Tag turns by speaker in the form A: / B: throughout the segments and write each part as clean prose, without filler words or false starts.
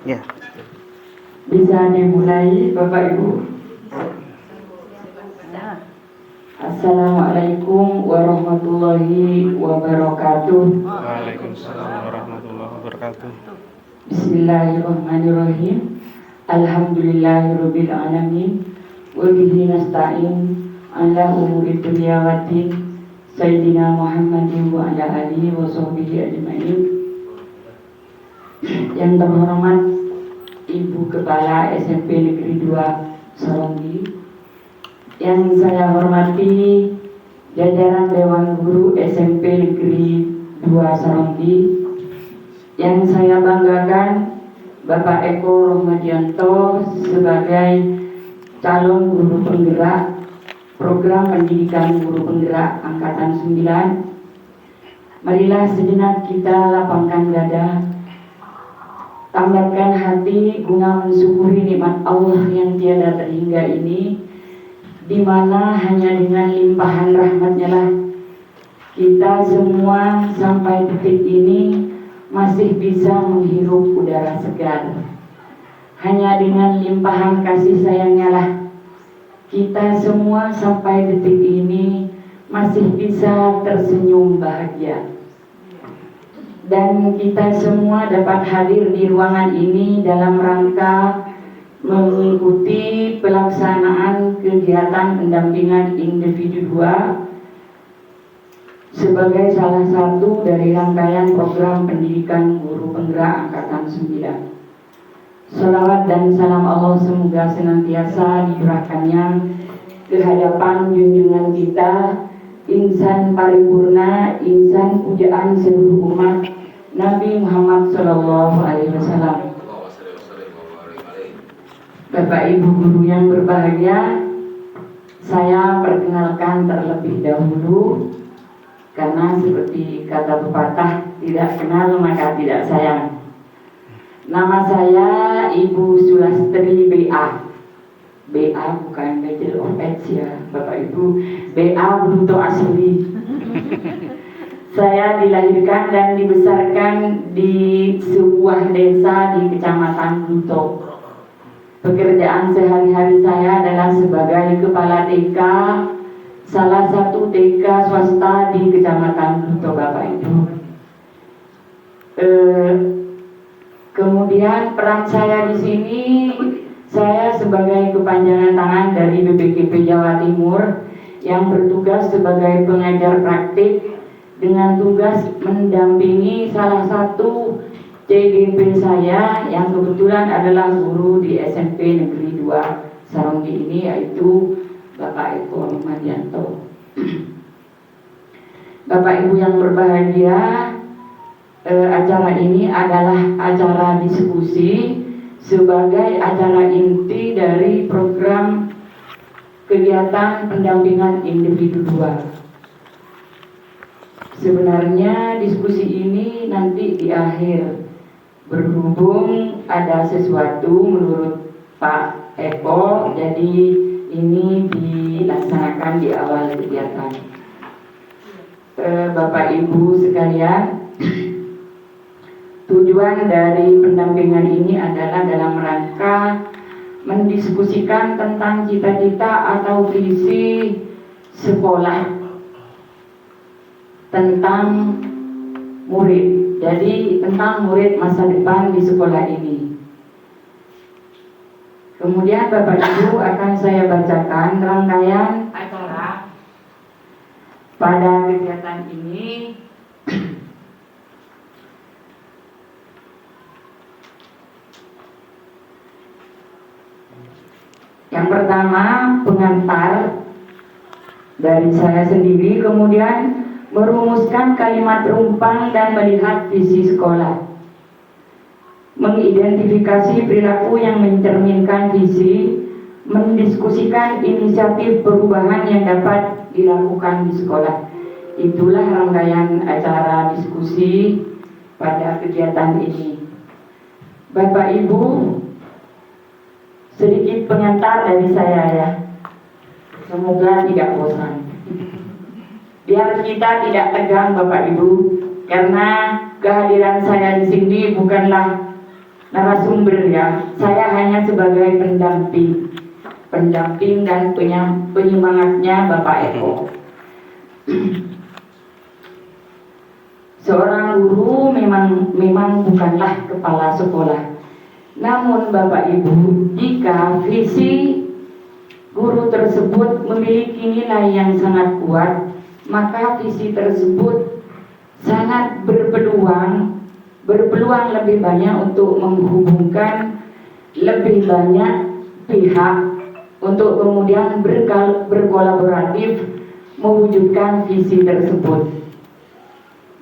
A: Ya.
B: Bisa dimulai Bapak Ibu. Assalamualaikum warahmatullahi wabarakatuh.
A: Waalaikumsalam warahmatullahi wabarakatuh.
B: Bismillahirrahmanirrahim. Alhamdulillahirabbil alamin. Wa bihi nasta'in ala umuri dunya waddin. Sayyidina Muhammadin wa ala alihi wa sahbihi ajmain. Yang terhormat Ibu Kepala SMP Negeri 2 Saronggi, yang saya hormati jajaran Dewan Guru SMP Negeri 2 Saronggi, yang saya banggakan Bapak Eko Rohmadianto sebagai calon guru penggerak program pendidikan guru penggerak angkatan 9. Marilah sejenak kita lapangkan dada, tambahkan hati guna mensyukuri nikmat Allah yang tiada terhingga ini, di mana hanya dengan limpahan rahmat-Nya lah kita semua sampai detik ini masih bisa menghirup udara segar. Hanya dengan limpahan kasih sayang-Nya lah kita semua sampai detik ini masih bisa tersenyum bahagia. Dan kita semua dapat hadir di ruangan ini dalam rangka mengikuti pelaksanaan kegiatan pendampingan individu 2 sebagai salah satu dari rangkaian program pendidikan guru penggerak angkatan 9. Shalawat dan salam Allah semoga senantiasa dicurahkannya ke hadapan junjungan kita, insan paripurna, insan pujaan seluruh umat Nabi Muhammad SAW. Bapak Ibu guru yang berbahagia, saya perkenalkan terlebih dahulu karena seperti kata pepatah, tidak kenal maka tidak sayang. Nama saya Ibu Sulastri BA. BA bukan Bachelor of Arts ya Bapak Ibu, BA Bruto asli. Saya dilahirkan dan dibesarkan di sebuah desa di Kecamatan Bruto. Pekerjaan sehari-hari saya adalah sebagai kepala TK, salah satu TK swasta di Kecamatan Bruto Bapak Ibu. Kemudian peran saya di sini, saya sebagai kepanjangan tangan dari BPKP Jawa Timur yang bertugas sebagai pengajar praktik dengan tugas mendampingi salah satu CGP saya yang kebetulan adalah guru di SMP Negeri 2 Saronggi ini, yaitu Bapak Eko Rohmadianto. Bapak Ibu yang berbahagia, acara ini adalah acara diskusi sebagai acara inti dari program kegiatan pendampingan individu 2. Sebenarnya diskusi ini nanti di akhir, berhubung ada sesuatu menurut Pak Eko, jadi ini dilaksanakan di awal kegiatan. Bapak Ibu sekalian, tujuan dari pendampingan ini adalah dalam rangka mendiskusikan tentang cita-cita atau visi sekolah tentang murid. Jadi tentang murid masa depan di sekolah ini. Kemudian Bapak Ibu akan saya bacakan rangkaian acara pada kegiatan ini. Yang pertama pengantar dari saya sendiri, kemudian merumuskan kalimat rumpang dan melihat visi sekolah, mengidentifikasi perilaku yang mencerminkan visi, mendiskusikan inisiatif perubahan yang dapat dilakukan di sekolah. Itulah rangkaian acara diskusi pada kegiatan ini. Bapak Ibu, sedikit pengantar dari saya ya, semoga tidak bosan. Biar kita tidak tegang Bapak Ibu, karena kehadiran saya di sini bukanlah narasumber ya. Saya hanya sebagai pendamping dan penyemangatnya Bapak Eko. Seorang guru memang bukanlah kepala sekolah. Namun Bapak Ibu, jika visi guru tersebut memiliki nilai yang sangat kuat, maka visi tersebut sangat berpeluang lebih banyak untuk menghubungkan lebih banyak pihak untuk kemudian berkolaboratif mewujudkan visi tersebut.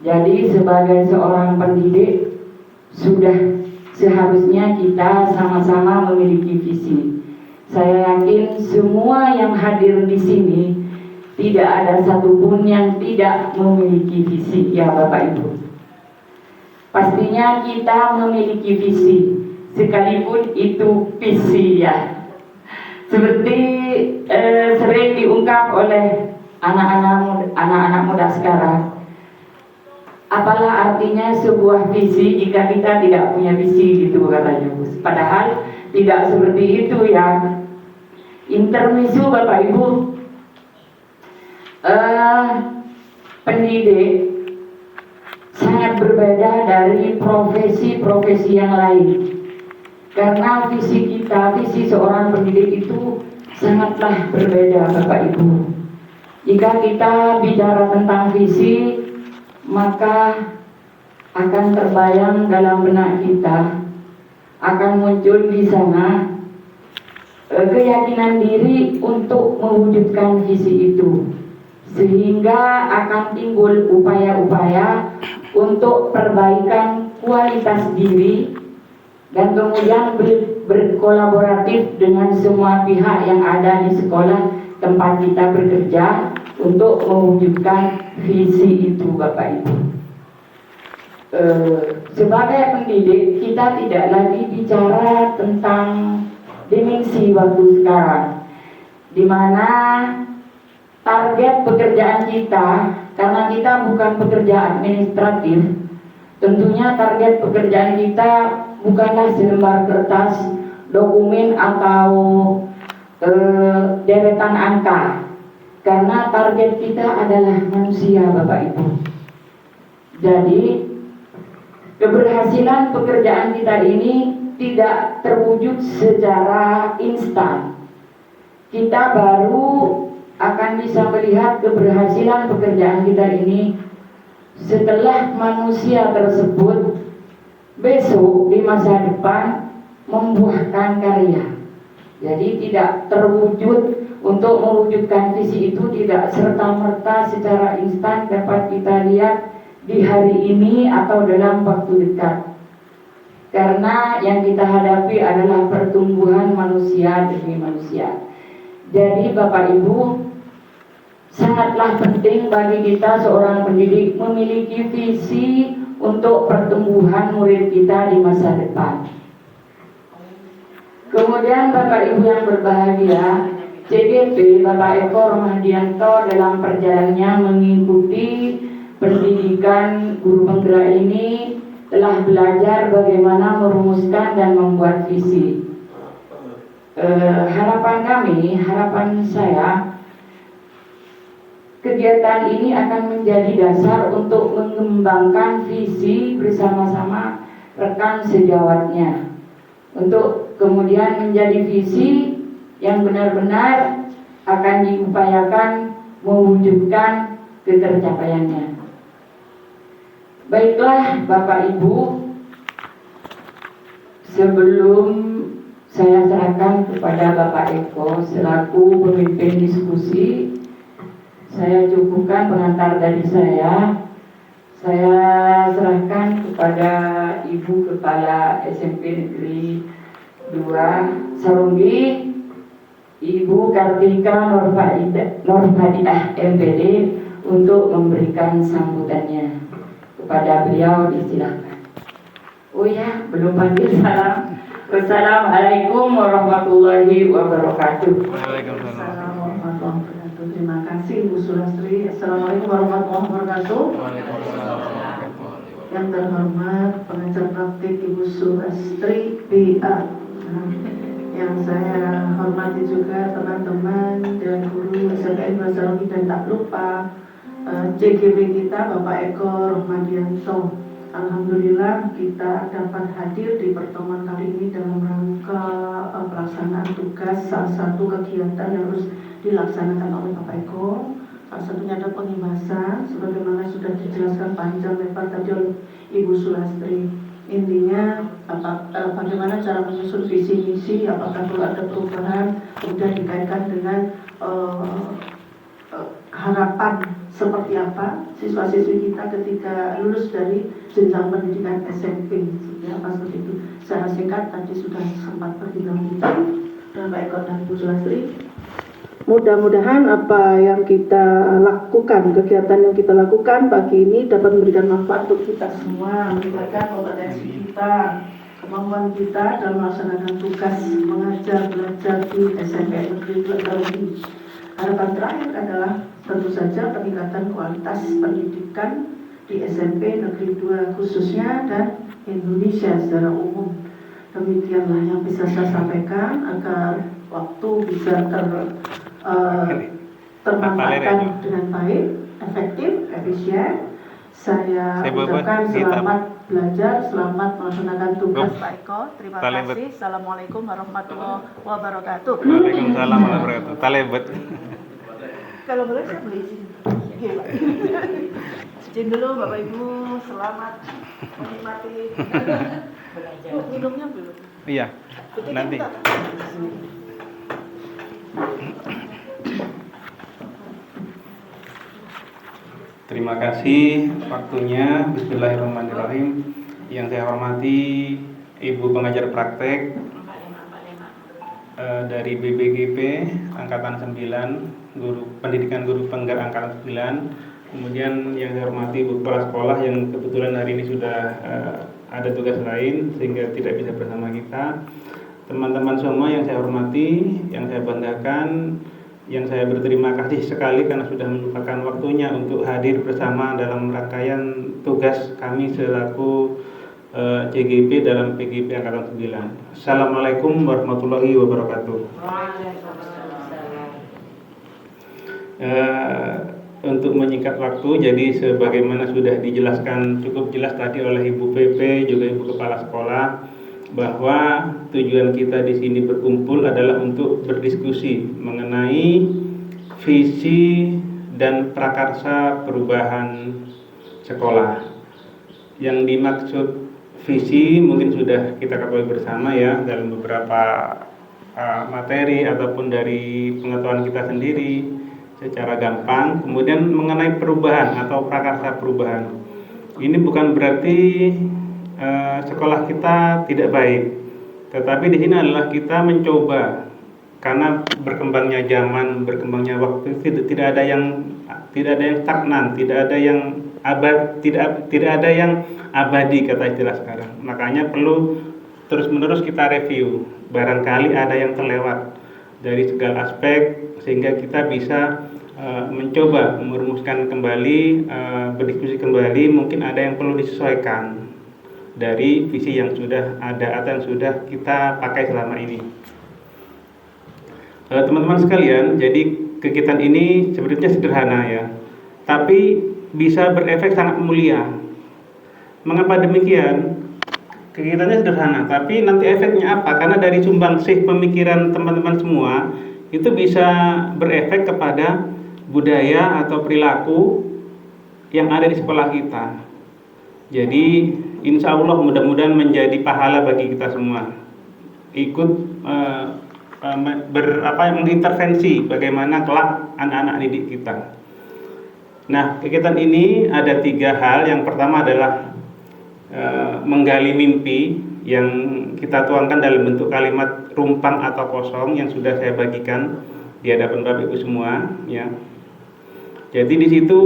B: Jadi sebagai seorang pendidik sudah seharusnya kita sama-sama memiliki visi. Saya yakin semua yang hadir di sini tidak ada satupun yang tidak memiliki visi, ya Bapak Ibu. Pastinya kita memiliki visi, sekalipun itu visi ya. Seperti sering diungkap oleh anak-anak muda sekarang. Apalah artinya sebuah visi jika kita tidak punya visi, gitu katanya. Padahal tidak seperti itu ya. Intermezzo Bapak Ibu, pendidik sangat berbeda dari profesi-profesi yang lain. Karena visi seorang pendidik itu sangatlah berbeda Bapak Ibu. Jika kita bicara tentang visi, maka akan terbayang dalam benak kita, akan muncul di sana keyakinan diri untuk mewujudkan visi itu, sehingga akan timbul upaya-upaya untuk perbaikan kualitas diri dan kemudian berkolaboratif dengan semua pihak yang ada di sekolah tempat kita bekerja untuk mewujudkan visi itu Bapak Ibu. Sebagai pendidik kita tidak lagi bicara tentang dimensi waktu sekarang, di mana target pekerjaan kita, karena kita bukan pekerja administratif, tentunya target pekerjaan kita bukanlah selembar kertas, dokumen atau deretan angka. Karena target kita adalah manusia Bapak Ibu. Jadi keberhasilan pekerjaan kita ini tidak terwujud secara instan. Kita baru akan bisa melihat keberhasilan pekerjaan kita ini setelah manusia tersebut besok di masa depan membuahkan karya. Jadi tidak terwujud. Untuk mewujudkan visi itu tidak serta-merta secara instan dapat kita lihat di hari ini atau dalam waktu dekat. Karena yang kita hadapi adalah pertumbuhan manusia demi manusia. Jadi Bapak Ibu, sangatlah penting bagi kita seorang pendidik memiliki visi untuk pertumbuhan murid kita di masa depan. Kemudian Bapak Ibu yang berbahagia, CGP Bapak Eko Rohmadianto dalam perjalanannya mengikuti pendidikan guru penggerak ini telah belajar bagaimana merumuskan dan membuat visi. Harapan saya, kegiatan ini akan menjadi dasar untuk mengembangkan visi bersama-sama rekan sejawatnya, untuk kemudian menjadi visi yang benar-benar akan diupayakan mewujudkan ketercapaiannya. Baiklah Bapak Ibu, sebelum saya serahkan kepada Bapak Eko selaku pemimpin diskusi, saya cukupkan pengantar dari saya. Saya serahkan kepada Ibu Kepala SMP Negeri 2 Saronggi, Ibu Kartika Nurfadiah MPD, untuk memberikan sambutannya. Kepada beliau disilakan. Oh ya, belum panggil salam. Wassalamualaikum warahmatullahi wabarakatuh.
A: Waalaikumsalam
C: warahmatullahi wabarakatuh. Terima kasih Bu Sulastri. Assalamualaikum warahmatullahi wabarakatuh. Yang terhormat pengajar praktik Ibu Sulastri BA. Yang saya hormati juga teman-teman dan guru SMPN Bahasa Romi, dan tak lupa CGB kita Bapak Eko Rohmadianto. Alhamdulillah kita dapat hadir di pertemuan kali ini dalam rangka pelaksanaan tugas salah satu kegiatan yang harus dilaksanakan oleh Bapak Eko. Salah satunya ada penghimasan, sebagaimana sudah dijelaskan panjang lebar tadi oleh Ibu Sulastri. Intinya bagaimana cara menyusun visi misi, apakah perlu ada perubahan, kemudian dikaitkan dengan harapan seperti apa siswa-siswi kita ketika lulus dari jenjang pendidikan SMP, seperti apa, seperti itu. Secara singkat tadi sudah sempat berbincang kita dan Pak Eko dan Ibu Sulastri. Mudah-mudahan apa yang kita lakukan, kegiatan yang kita lakukan pagi ini dapat memberikan manfaat untuk kita semua, meningkatkan kompetensi kita, kemampuan kita dalam melaksanakan tugas mengajar belajar di SMP Negeri 2 Taruhi. Harapan terakhir adalah tentu saja peningkatan kualitas pendidikan di SMP Negeri 2 khususnya dan Indonesia secara umum. Demikianlah yang bisa saya sampaikan agar waktu bisa termanfaatkan dengan baik, efektif, efisien. Saya ucapkan selamat belajar, selamat melaksanakan tugas Pak Eko. Terima kasih. Assalamualaikum warahmatullahi wabarakatuh.
A: Waalaikumsalam warahmatullahi wabarakatuh. Talebet.
C: Kalau boleh saya beli izin. Gila. Izin dulu Bapak Ibu, selamat menikmati. Minumnya belum?
A: Iya. Nanti. Terima kasih waktunya. Bismillahirrahmanirrahim. Yang saya hormati Ibu pengajar praktek dari BBGP Angkatan 9, Guru Pendidikan Guru Penggerak Angkatan 9. Kemudian yang saya hormati Ibu Kepala Sekolah yang kebetulan hari ini sudah ada tugas lain sehingga tidak bisa bersama kita. Teman-teman semua yang saya hormati, yang saya banggakan, yang saya berterima kasih sekali karena sudah menyempatkan waktunya untuk hadir bersama dalam rangkaian tugas kami selaku CGP dalam PGP Angkatan 9. Assalamualaikum warahmatullahi wabarakatuh. Untuk menyingkat waktu, jadi sebagaimana sudah dijelaskan cukup jelas tadi oleh Ibu PP juga Ibu Kepala Sekolah, bahwa tujuan kita di sini berkumpul adalah untuk berdiskusi mengenai visi dan prakarsa perubahan sekolah. Yang dimaksud visi mungkin sudah kita ketahui bersama ya dalam beberapa materi ataupun dari pengetahuan kita sendiri secara gampang. Kemudian mengenai perubahan atau prakarsa perubahan, ini bukan berarti sekolah kita tidak baik, tetapi di sini adalah kita mencoba karena berkembangnya zaman, berkembangnya waktu, tidak ada yang stagnan, tidak ada yang tidak ada yang abadi kata istilah sekarang. Makanya perlu terus-menerus kita review. Barangkali ada yang terlewat dari segala aspek sehingga kita bisa mencoba merumuskan kembali, berdiskusi kembali, mungkin ada yang perlu disesuaikan dari visi yang sudah ada atau yang sudah kita pakai selama ini. Teman-teman sekalian, jadi kegiatan ini sebenarnya sederhana ya, tapi bisa berefek sangat mulia. Mengapa demikian? Kegiatannya sederhana, tapi nanti efeknya apa? Karena dari sumbangsih pemikiran teman-teman semua itu bisa berefek kepada budaya atau perilaku yang ada di sekolah kita. Jadi insya Allah mudah-mudahan menjadi pahala bagi kita semua. Ikut mengintervensi bagaimana kelak anak-anak didik kita. Nah, kegiatan ini ada 3 hal. Yang pertama adalah menggali mimpi yang kita tuangkan dalam bentuk kalimat rumpang atau kosong yang sudah saya bagikan di hadapan Bapak Ibu semua. Ya. Jadi di situ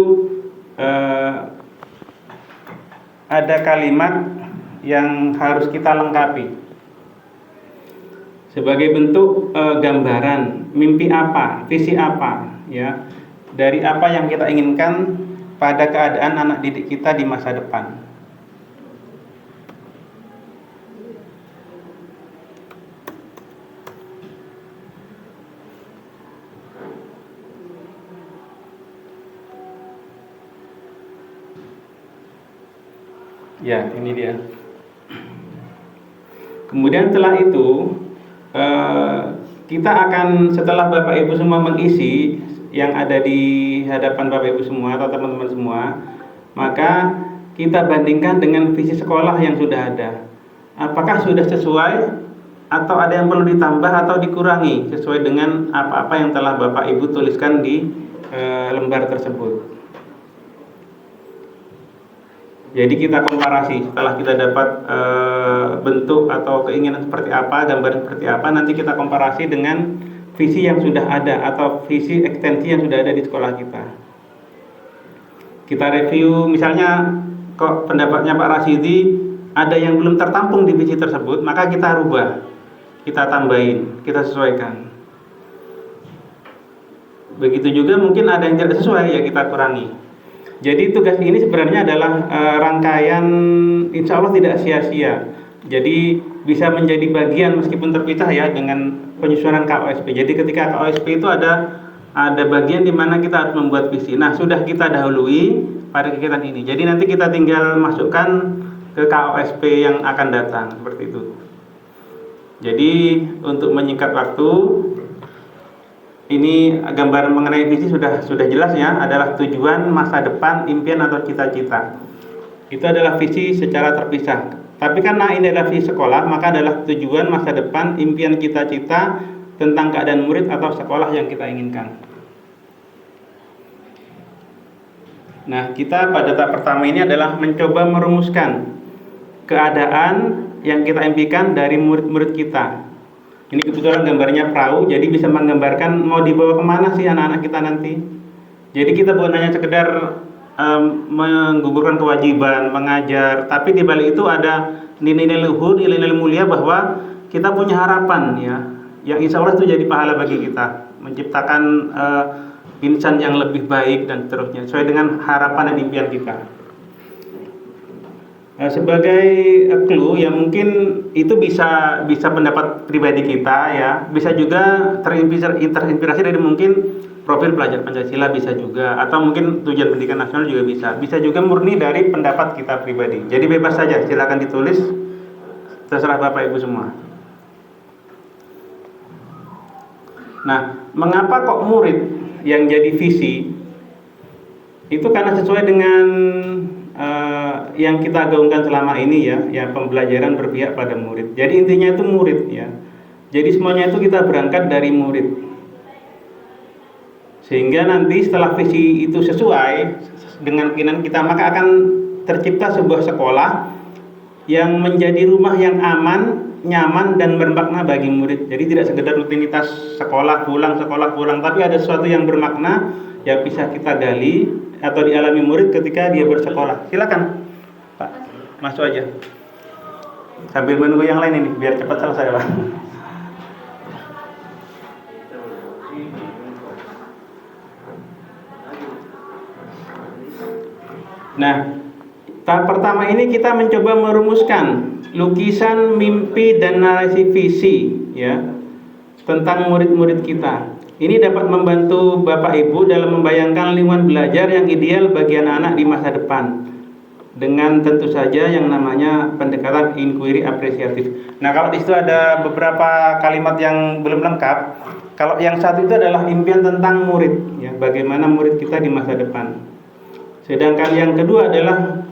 A: ada kalimat yang harus kita lengkapi sebagai bentuk gambaran mimpi apa, visi apa, ya, dari apa yang kita inginkan pada keadaan anak didik kita di masa depan. Ya, ini dia. Kemudian setelah itu kita akan, setelah Bapak Ibu semua mengisi yang ada di hadapan Bapak Ibu semua atau teman-teman semua, maka kita bandingkan dengan visi sekolah yang sudah ada. Apakah sudah sesuai atau ada yang perlu ditambah atau dikurangi sesuai dengan apa-apa yang telah Bapak Ibu tuliskan di lembar tersebut. Jadi kita komparasi, setelah kita dapat bentuk atau keinginan seperti apa, gambaran seperti apa, nanti kita komparasi dengan visi yang sudah ada atau visi ekstensi yang sudah ada di sekolah kita. Kita review, misalnya kok pendapatnya Pak Rasidi ada yang belum tertampung di visi tersebut, maka kita rubah, kita tambahin, kita sesuaikan. Begitu juga mungkin ada yang tidak sesuai, ya kita kurangi. Jadi tugas ini sebenarnya adalah rangkaian, insya Allah tidak sia-sia. Jadi bisa menjadi bagian meskipun terpisah ya dengan penyusunan KOSP. Jadi ketika KOSP itu ada bagian di mana kita harus membuat visi. Nah, sudah kita dahului pada kegiatan ini. Jadi nanti kita tinggal masukkan ke KOSP yang akan datang seperti itu. Jadi untuk menyingkat waktu, ini gambaran mengenai visi sudah jelas ya, adalah tujuan, masa depan, impian atau cita-cita. Itu adalah visi secara terpisah. Tapi karena ini adalah visi sekolah, maka adalah tujuan, masa depan, impian, cita-cita tentang keadaan murid atau sekolah yang kita inginkan. Nah, kita pada tahap pertama ini adalah mencoba merumuskan keadaan yang kita impikan dari murid-murid kita. Ini kebetulan gambarnya perahu, jadi bisa menggambarkan mau dibawa kemana sih anak-anak kita nanti. Jadi kita bukan hanya sekedar menggugurkan kewajiban, mengajar, tapi di balik itu ada nilai-nilai luhur, nilai-nilai mulia bahwa kita punya harapan ya, yang insya Allah itu jadi pahala bagi kita, menciptakan insan yang lebih baik dan seterusnya, sesuai dengan harapan dan impian kita. Sebagai clue ya, mungkin itu bisa pendapat pribadi kita ya, bisa juga terinspirasi dari mungkin profil pelajar Pancasila, bisa juga, atau mungkin tujuan pendidikan nasional juga bisa juga murni dari pendapat kita pribadi. Jadi bebas saja, silakan ditulis, terserah Bapak Ibu semua. Nah, mengapa kok murid yang jadi visi? Itu karena sesuai dengan yang kita gaungkan selama ini ya pembelajaran berpihak pada murid. Jadi intinya itu murid ya. Jadi semuanya itu kita berangkat dari murid. Sehingga nanti setelah visi itu sesuai dengan keinginan kita, maka akan tercipta sebuah sekolah yang menjadi rumah yang aman, nyaman dan bermakna bagi murid. Jadi tidak sekedar rutinitas sekolah pulang, tapi ada sesuatu yang bermakna yang bisa kita gali atau dialami murid ketika dia bersekolah. Silakan Pak, masuk aja sambil menunggu yang lain ini biar cepat selesai Pak. Nah, tahap pertama ini kita mencoba merumuskan lukisan mimpi dan narasi visi ya tentang murid-murid kita. Ini dapat membantu Bapak Ibu dalam membayangkan lingkungan belajar yang ideal bagi anak-anak di masa depan, dengan tentu saja yang namanya pendekatan inquiry apresiatif. Nah, kalau di situ ada beberapa kalimat yang belum lengkap. Kalau yang satu itu adalah impian tentang murid ya, bagaimana murid kita di masa depan. Sedangkan yang kedua adalah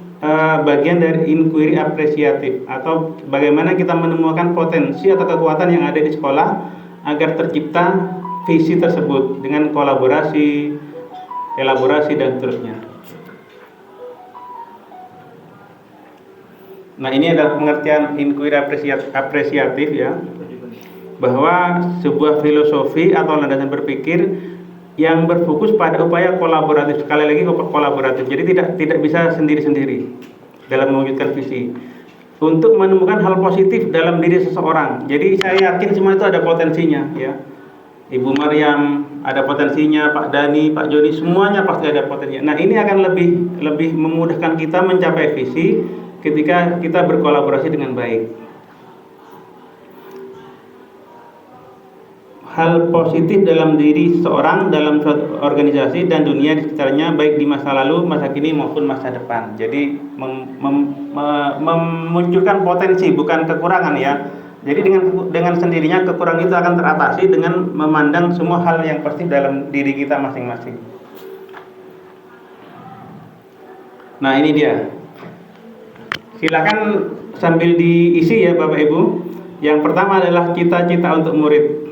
A: bagian dari inquiry apresiatif, atau bagaimana kita menemukan potensi atau kekuatan yang ada di sekolah agar tercipta visi tersebut dengan kolaborasi, elaborasi dan seterusnya. Nah, ini adalah pengertian inquiry apresiatif ya, bahwa sebuah filosofi atau landasan berpikir yang berfokus pada upaya kolaboratif. Sekali lagi kolaboratif. Jadi tidak bisa sendiri-sendiri dalam mewujudkan visi. Untuk menemukan hal positif dalam diri seseorang. Jadi saya yakin semua itu ada potensinya ya. Ibu Maryam ada potensinya, Pak Dani, Pak Joni, semuanya pasti ada potensinya. Nah, ini akan lebih memudahkan kita mencapai visi ketika kita berkolaborasi dengan baik. hal positif dalam diri seseorang, dalam suatu organisasi dan dunia di sekitarnya, baik di masa lalu, masa kini maupun masa depan. Jadi memunculkan potensi, bukan kekurangan ya. Jadi dengan sendirinya kekurangan itu akan teratasi dengan memandang semua hal yang positif dalam diri kita masing-masing. Nah, ini dia. Silakan sambil diisi ya Bapak Ibu. Yang pertama adalah cita-cita untuk murid.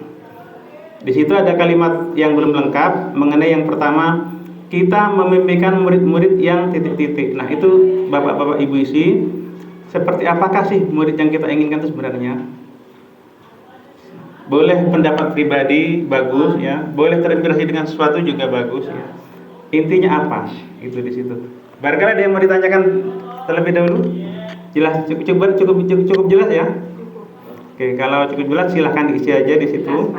A: Di situ ada kalimat yang belum lengkap mengenai yang pertama, kita memimpikan murid-murid yang titik-titik. Nah, itu Bapak-bapak Ibu isi. Seperti apakah sih murid yang kita inginkan itu sebenarnya? Boleh pendapat pribadi bagus ya, boleh terinspirasi dengan sesuatu juga bagus ya. Intinya apa? Itu di situ. Barangkali ada yang mau ditanyakan terlebih dahulu? Jelas, cukup jelas ya? Oke, kalau cukup jelas silahkan diisi aja di situ.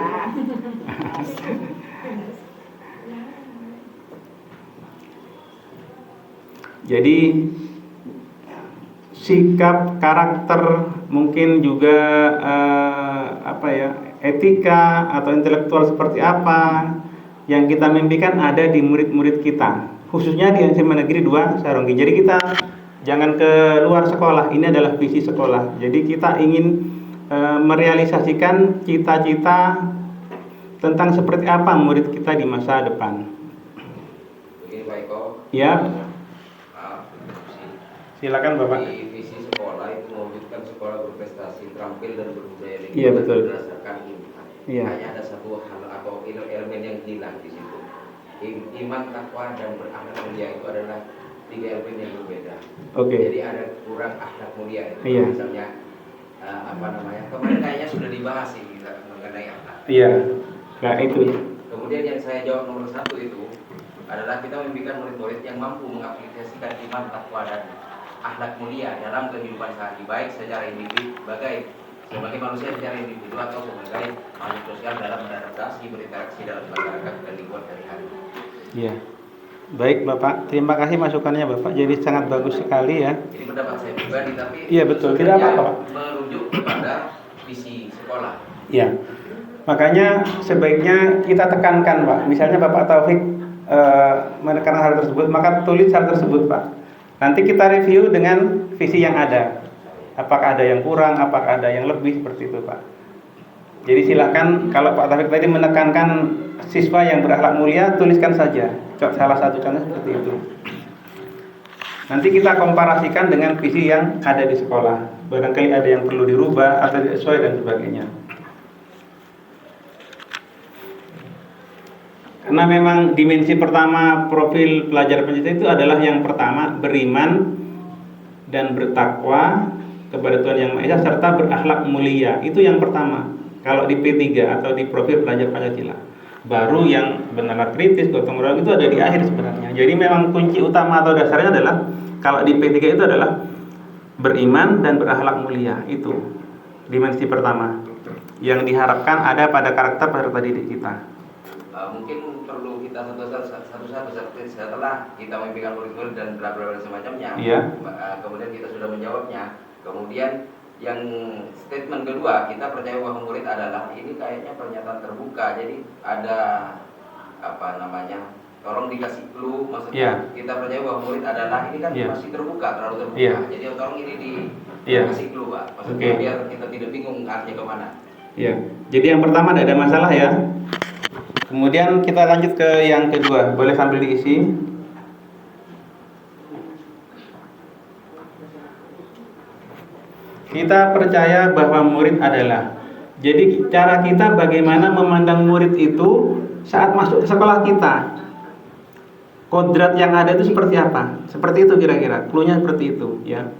A: Jadi sikap, karakter, mungkin juga etika atau intelektual seperti apa yang kita mimpikan ada di murid-murid kita, khususnya di SMA Negeri 2 Saronggi. Jadi kita jangan ke luar sekolah, ini adalah visi sekolah. Jadi kita ingin merealisasikan cita-cita tentang seperti apa murid kita di masa depan.
D: Begini Pak Eko.
A: Ya. Silakan Bapak.
D: Di visi sekolah itu mewujudkan sekolah berprestasi, terampil dan berbudaya lingkungan.
A: Iya, betul.
D: Berdasarkan iman.
A: Iya.
D: Hanya ada satu hal atau elemen yang hilang di situ. Iman, takwa dan berakhlak mulia itu adalah 3 elemen yang berbeda.
A: Oke.
D: Jadi ada kurang akhlak mulia itu.
A: Iya.
D: Misalnya kemarin kayaknya sudah dibahas ini mengenai akhlak.
A: Iya. Nah, itu.
D: Kemudian yang saya jawab nomor 1 itu adalah kita membimbing murid-murid yang mampu mengaplikasikan iman, takwa dan akhlak mulia dalam kehidupan sehari-hari, baik secara individu sebagai manusia secara individu atau sebagai makhluk sosial dalam beradaptasi, berinteraksi dalam masyarakat dan lingkungan sehari-hari.
A: Iya. Baik Bapak, terima kasih masukannya Bapak. Jadi sangat bagus sekali ya.
D: Ini pendapat saya pribadi, tapi
A: Iya betul, tidak apa-apa Pak.
D: Merujuk kepada visi sekolah.
A: Iya. Makanya sebaiknya kita tekankan Pak. Misalnya Bapak Taufik menekankan hal tersebut, maka tulis hal tersebut Pak. Nanti kita review dengan visi yang ada. Apakah ada yang kurang, apakah ada yang lebih, seperti itu Pak. Jadi silakan kalau Pak Taufik tadi menekankan siswa yang berakhlak mulia, tuliskan saja. Salah satu contoh seperti itu. Nanti kita komparasikan dengan visi yang ada di sekolah. Barangkali ada yang perlu dirubah atau sesuai dan sebagainya. Karena memang dimensi pertama profil pelajar pencipta itu adalah yang pertama beriman dan bertakwa kepada Tuhan Yang Maha Esa serta berakhlak mulia. Itu yang pertama. Kalau di P3 atau di profil pelajar Pancasila. Baru yang benar kritis, gotong royong itu ada di akhir sebenarnya. Jadi memang kunci utama atau dasarnya adalah kalau di P3 itu adalah beriman dan berakhlak mulia. Itu dimensi pertama yang diharapkan ada pada karakter peserta didik kita.
D: Mungkin perlu kita satu-satu setelah kita membimbing murid-murid dan bla bla bla semacamnya.
A: Iya.
D: Kemudian kita sudah menjawabnya. Kemudian yang statement kedua, kita percaya bahwa murid adalah ini kayaknya pernyataan terbuka. Jadi ada tolong dikasih clue, maksudnya kita percaya bahwa murid adalah ini kan masih terbuka, terlalu terbuka. Jadi tolong ini dikasih clue Pak. Maksudnya biar kita tidak bingung arahnya kemana. Iya.
A: Jadi yang pertama tidak ada masalah ya. Kemudian kita lanjut ke yang kedua, boleh sambil diisi. Kita percaya bahwa murid adalah. Jadi cara kita bagaimana memandang murid itu saat masuk ke sekolah kita. Kodrat yang ada itu seperti apa? Seperti itu kira-kira, cluenya seperti itu ya.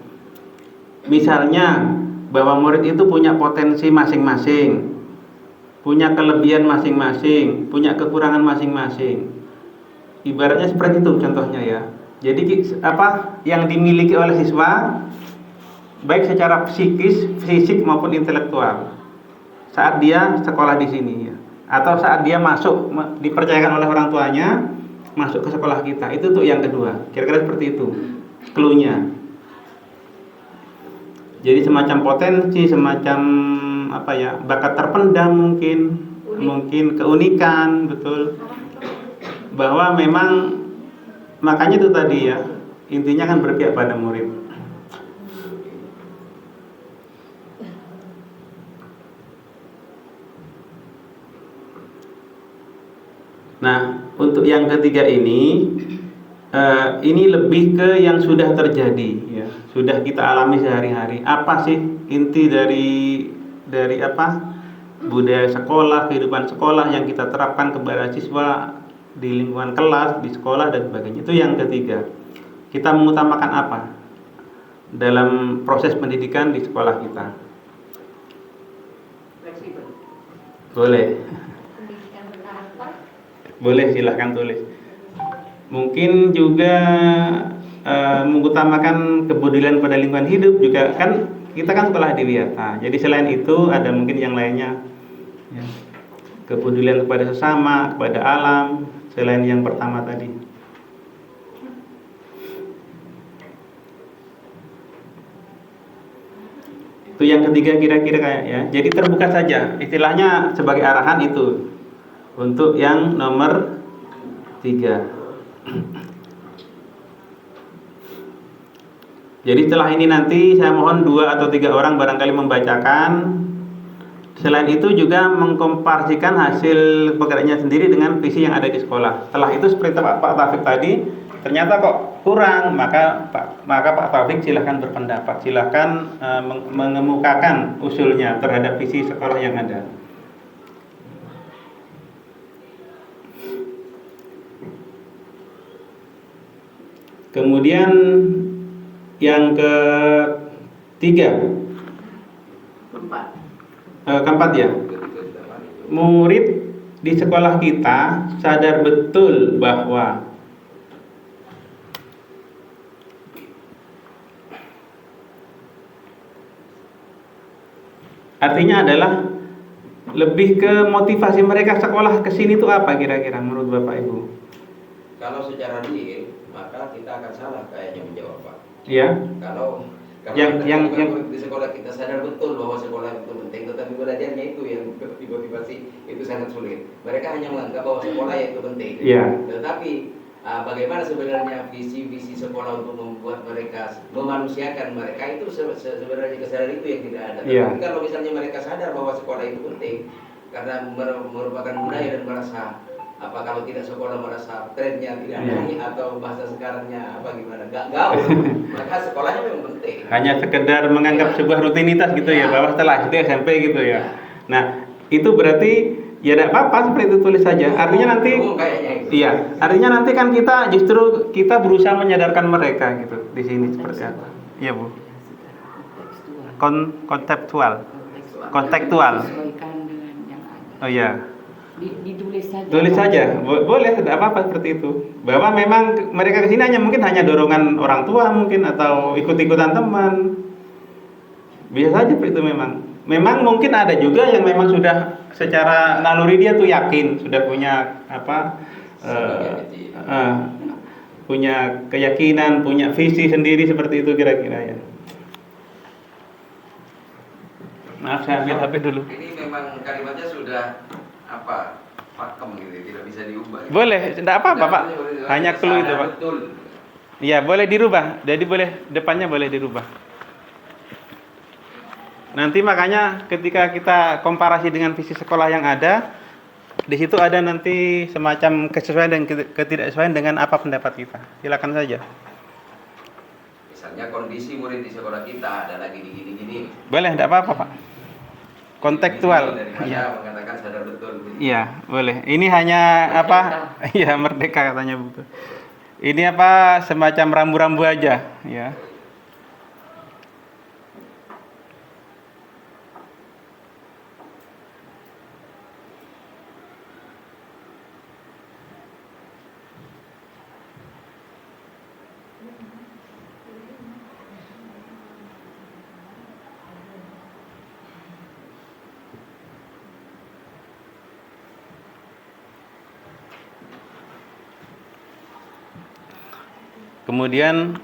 A: Misalnya bahwa murid itu punya potensi masing-masing, punya kelebihan masing-masing, punya kekurangan masing-masing. Ibaratnya seperti itu contohnya ya. Jadi apa yang dimiliki oleh siswa baik secara psikis, fisik maupun intelektual saat dia sekolah di sini ya. Atau saat dia masuk dipercayakan oleh orang tuanya masuk ke sekolah kita. Itu untuk yang kedua. Kira-kira seperti itu cluenya. Jadi semacam potensi, semacam bakat terpendam mungkin. mungkin keunikan, betul. Bahwa memang makanya itu tadi ya, intinya kan berpihak pada murid. Nah, untuk yang ketiga ini lebih ke yang sudah terjadi, ya, sudah kita alami sehari-hari. Apa sih inti dari apa budaya sekolah, kehidupan sekolah yang kita terapkan kepada siswa di lingkungan kelas, di sekolah dan sebagainya. Itu yang ketiga. Kita mengutamakan apa dalam proses pendidikan di sekolah kita?
C: Fleksibel.
A: Boleh.
E: Pendidikan berkarakter.
A: Boleh, silahkan tulis. Mungkin juga mengutamakan kepedulian pada lingkungan hidup juga, kan kita kan sekolah di Wiyata. Jadi selain itu ada mungkin yang lainnya, ya. Kepedulian kepada sesama, kepada alam, selain yang pertama tadi. Itu yang ketiga kira-kira kayak ya. Jadi terbuka saja, istilahnya sebagai arahan itu. Untuk yang nomor 3. Jadi setelah ini nanti saya mohon 2 atau 3 orang barangkali membacakan. Selain itu juga mengkomparasikan hasil pekerjaannya sendiri dengan visi yang ada di sekolah. Setelah itu seperti Pak Taufik tadi, ternyata kok kurang, maka Pak Taufik silahkan berpendapat, silahkan mengemukakan usulnya terhadap visi sekolah yang ada. Kemudian yang keempat ya, murid di sekolah kita sadar betul bahwa artinya adalah lebih ke motivasi mereka sekolah ke sini itu apa kira-kira menurut Bapak Ibu?
D: Kalau secara real, maka kita akan salah kayaknya menjawab, Pak.
A: Iya.
D: Kalau
A: yang
D: di sekolah kita sadar betul bahwa sekolah itu penting, tetapi belajarnya itu yang dimotivasi itu sangat sulit. Mereka hanya menganggap bahwa sekolah itu penting.
A: Iya.
D: Tetapi bagaimana sebenarnya visi sekolah untuk membuat mereka memanusiakan mereka itu sebenarnya kesadaran itu yang tidak ada.
A: Iya.
D: Tapi kalau misalnya mereka sadar bahwa sekolah itu penting karena merupakan budaya dan merasa kalau tidak sekolah merasa trennya tidak naik atau bahasa sekarangnya gimana gak gaul, maka sekolahnya memang penting. Hanya
A: sekedar menganggap sebuah rutinitas gitu ya, bahwa setelah itu SMP gitu ya. Nah itu berarti ya tidak apa-apa seperti itu, tulis saja. Artinya nanti iya, artinya nanti kan kita berusaha menyadarkan mereka gitu di sini seperti apa? Iya Bu. Kontekstual. Oh iya.
B: Ditulis saja.
A: Tulis saja, boleh, tidak apa-apa seperti itu. Bahwa memang mereka kesini mungkin hanya dorongan orang tua mungkin atau ikut-ikutan teman. Bisa saja seperti itu memang. Memang mungkin ada juga yang memang sudah secara naluri dia tuh yakin sudah punya punya keyakinan, punya visi sendiri seperti itu kira-kira ya. Maaf saya ambil HP dulu.
D: Ini memang kalimatnya sudah pakem gitu, tidak bisa diubah.
A: Boleh, tidak apa-apa Pak. Hanya clue itu Pak.
D: Betul.
A: Iya, boleh dirubah. Jadi depannya boleh dirubah. Nanti makanya ketika kita komparasi dengan visi sekolah yang ada, di situ ada nanti semacam kesesuaian dan ketidaksesuaian dengan apa pendapat kita. Silakan saja.
D: Misalnya kondisi murid di sekolah kita ada lagi gini-gini.
A: Boleh, tidak apa-apa Pak. Kontekstual.
D: Iya. Mengatakan sadar betul.
A: Iya, boleh. Ini hanya Iya, merdeka katanya Bu. Ini semacam rambu-rambu aja, ya. Kemudian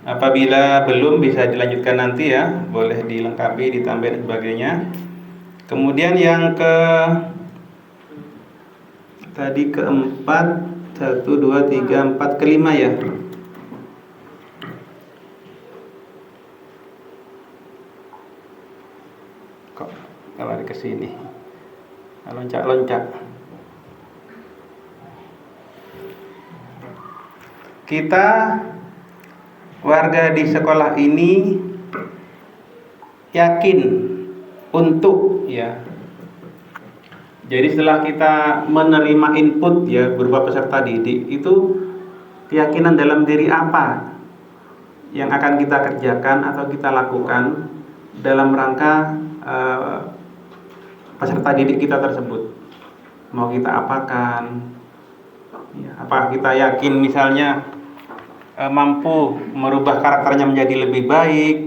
A: apabila belum bisa dilanjutkan nanti ya, boleh dilengkapi, ditambah dan sebagainya. Kemudian yang keempat, 1, 2, 3, 4, kelima ya. Kok lari ke sini? Loncat-loncat. Kita warga di sekolah ini yakin untuk ya. Jadi setelah kita menerima input ya berupa peserta didik, itu keyakinan dalam diri apa yang akan kita kerjakan atau kita lakukan dalam rangka peserta didik kita tersebut. Mau kita apakan? Ya, apakah kita yakin misalnya mampu merubah karakternya menjadi lebih baik,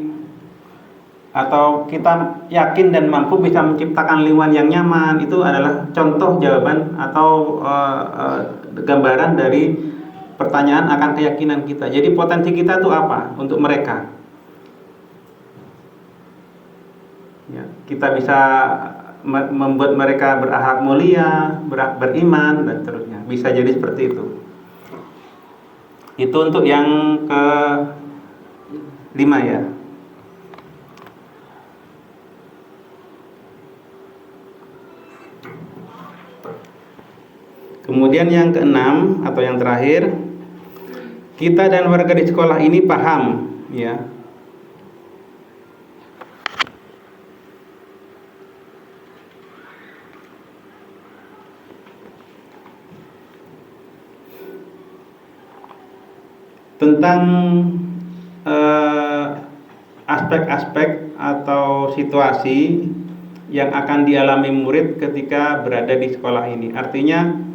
A: atau kita yakin dan mampu bisa menciptakan lingkungan yang nyaman. Itu adalah contoh jawaban atau gambaran dari pertanyaan akan keyakinan kita. Jadi potensi kita itu apa untuk mereka ya, kita bisa membuat mereka berakhlak mulia, beriman dan seterusnya. Bisa jadi seperti itu. Itu untuk yang ke-5 ya. Kemudian yang ke-6 atau yang terakhir, kita dan warga di sekolah ini paham ya tentang aspek-aspek atau situasi yang akan dialami murid ketika berada di sekolah ini. Artinya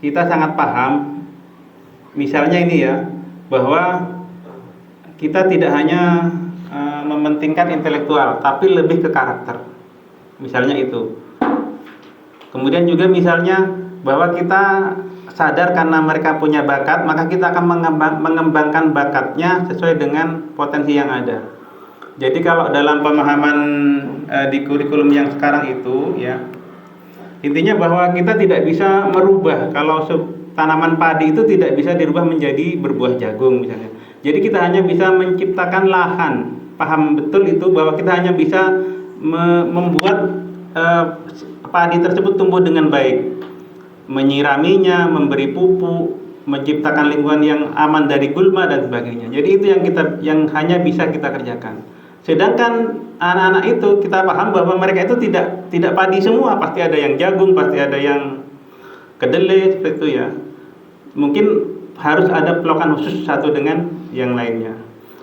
A: kita sangat paham, misalnya ini ya, bahwa kita tidak hanya mementingkan intelektual, tapi lebih ke karakter. Misalnya itu. Kemudian juga misalnya bahwa kita sadar karena mereka punya bakat, maka kita akan mengembangkan bakatnya sesuai dengan potensi yang ada. Jadi kalau dalam pemahaman di kurikulum yang sekarang itu ya, intinya bahwa kita tidak bisa merubah, kalau tanaman padi itu tidak bisa dirubah menjadi berbuah jagung misalnya. Jadi kita hanya bisa menciptakan lahan. Paham betul itu bahwa kita hanya bisa membuat padi tersebut tumbuh dengan baik, menyiraminya, memberi pupuk, menciptakan lingkungan yang aman dari gulma dan sebagainya. Jadi itu yang hanya bisa kita kerjakan. Sedangkan anak-anak itu kita paham bahwa mereka itu tidak padi semua, pasti ada yang jagung, pasti ada yang kedelai seperti itu ya. Mungkin harus ada pelokan khusus satu dengan yang lainnya.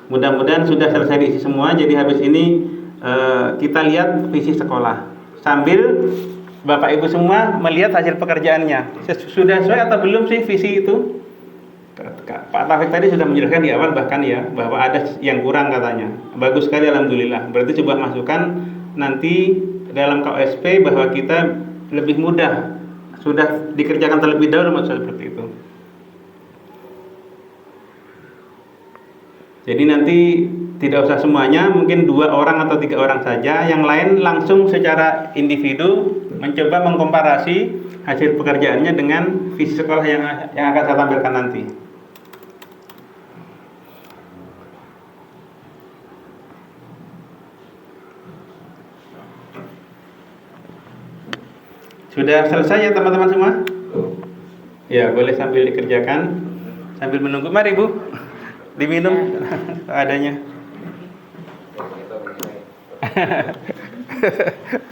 A: Mudah-mudahan sudah selesai diisi semua. Jadi habis ini kita lihat visi sekolah sambil Bapak Ibu semua melihat hasil pekerjaannya. Sudah sesuai atau belum sih visi itu? Pak Taufik tadi sudah menjelaskan di awal bahkan ya, bahwa ada yang kurang katanya. Bagus sekali, alhamdulillah. Berarti coba masukkan nanti dalam KOSP bahwa kita lebih mudah, sudah dikerjakan terlebih dahulu, maksud seperti itu. Jadi nanti tidak usah semuanya, mungkin 2 orang atau 3 orang saja. Yang lain langsung secara individu mencoba mengkomparasi hasil pekerjaannya dengan visi sekolah yang akan saya tampilkan nanti. Sudah selesai ya teman-teman semua? Ya, boleh sambil dikerjakan, sambil menunggu. Mari Bu, diminum adanya.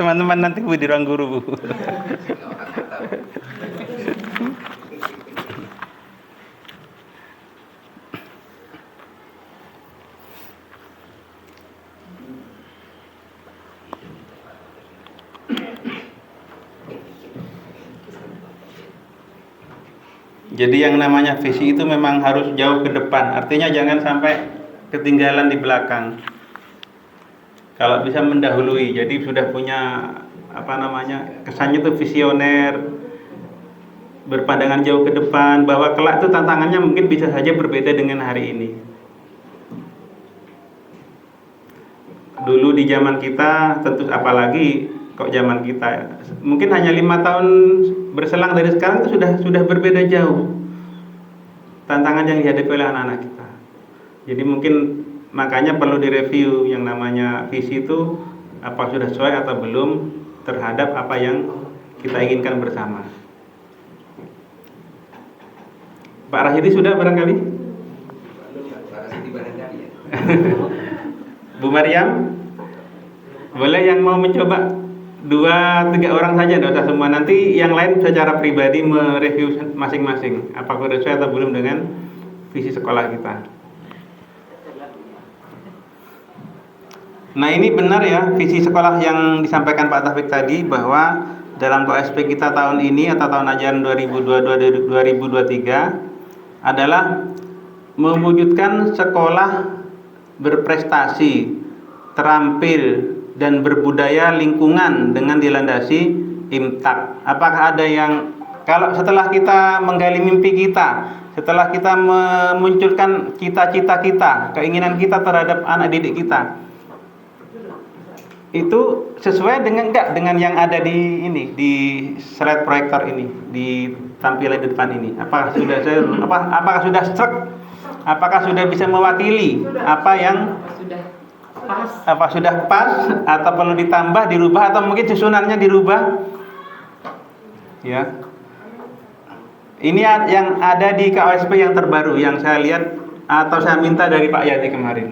A: Teman-teman nanti Bu di ruang guru Bu. Jadi yang namanya visi itu memang harus jauh ke depan. Artinya jangan sampai ketinggalan di belakang. Kalau bisa mendahului, jadi sudah punya kesannya itu visioner, berpandangan jauh ke depan, bahwa kelak itu tantangannya mungkin bisa saja berbeda dengan hari ini. Dulu di zaman kita, tentu apalagi kok zaman kita. Mungkin hanya 5 tahun berselang dari sekarang itu sudah berbeda jauh tantangan yang dihadapi oleh anak-anak kita. Jadi mungkin makanya perlu direview yang namanya visi itu, apa sudah sesuai atau belum terhadap apa yang kita inginkan bersama. Pak Rasyidi sudah barangkali? Bu Maryam, boleh yang mau mencoba 2-3 orang saja, tidak usah semua. Nanti yang lain secara pribadi mereview masing-masing apakah sudah sesuai atau belum dengan visi sekolah kita. Nah, ini benar ya visi sekolah yang disampaikan Pak Taufik tadi, bahwa dalam KOSP kita tahun ini atau tahun ajaran 2022-2023 adalah mewujudkan sekolah berprestasi, terampil, dan berbudaya lingkungan dengan dilandasi IMTAK. Apakah ada yang, kalau setelah kita menggali mimpi kita, setelah kita memunculkan cita-cita kita, keinginan kita terhadap anak didik kita, itu sesuai dengan yang ada di ini, di slide proyektor ini, di tampilan di depan ini? Apakah sudah struck? Apakah sudah bisa mewakili apa yang sudah pas atau perlu ditambah, dirubah, atau mungkin susunannya dirubah? Ya. Ini yang ada di KOSP yang terbaru yang saya lihat atau saya minta dari Pak Yati kemarin.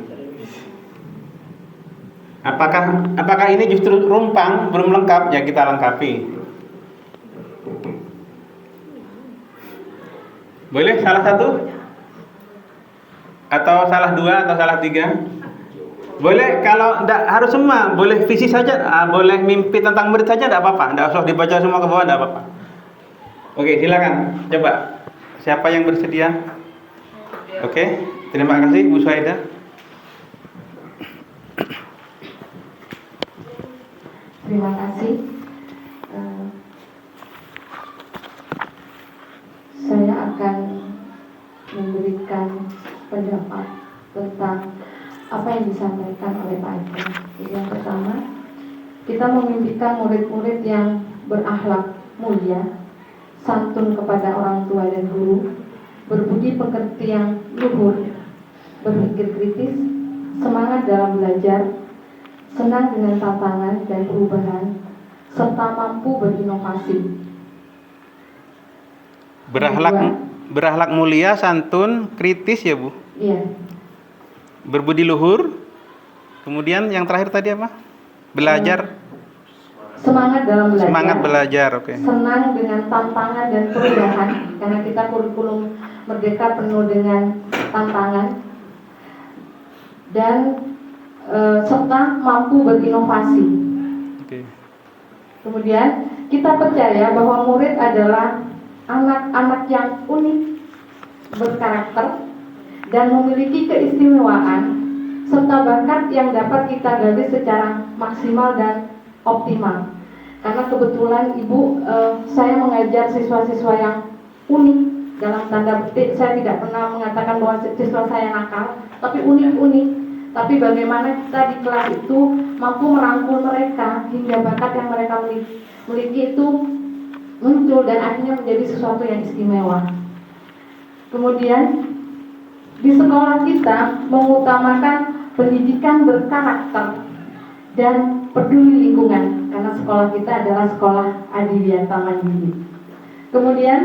A: Apakah ini justru rumpang, belum lengkap, ya kita lengkapi. Boleh salah satu? Atau salah 2 atau salah 3? Boleh, kalau tidak harus semua, boleh visi saja, boleh mimpi tentang murid saja, tidak apa-apa. Tidak usah dibaca semua ke bawah, tidak apa-apa. Oke, silakan. Coba, siapa yang bersedia? Oke, terima kasih Bu Suhaida.
E: Terima kasih. Saya akan memberikan pendapat tentang apa yang disampaikan oleh Pak Eko. Yang pertama, kita memimpikan murid-murid yang berakhlak mulia, santun kepada orang tua dan guru, berbudi pekerti yang luhur, berpikir kritis, semangat dalam belajar, senang dengan tantangan dan perubahan, serta mampu berinovasi.
A: Berakhlak mulia, santun, kritis ya Bu?
E: Iya.
A: Berbudi luhur. Kemudian yang terakhir tadi apa? Belajar.
E: Semangat dalam belajar.
A: Semangat belajar, oke.
E: Senang dengan tantangan dan perubahan, karena kita kurikulum merdeka penuh dengan tantangan. Dan serta mampu berinovasi.
A: Oke.
E: Kemudian kita percaya bahwa murid adalah anak-anak yang unik, berkarakter, dan memiliki keistimewaan serta bakat yang dapat kita gali secara maksimal dan optimal. Karena kebetulan Ibu, saya mengajar siswa-siswa yang unik, dalam tanda petik. Saya tidak pernah mengatakan bahwa siswa saya nakal, tapi unik-unik. Tapi bagaimana kita di kelas itu mampu merangkul mereka hingga bakat yang mereka miliki itu muncul dan akhirnya menjadi sesuatu yang istimewa. Kemudian di sekolah kita mengutamakan pendidikan berkarakter dan peduli lingkungan, karena sekolah kita adalah sekolah adiwiyata mandiri. Kemudian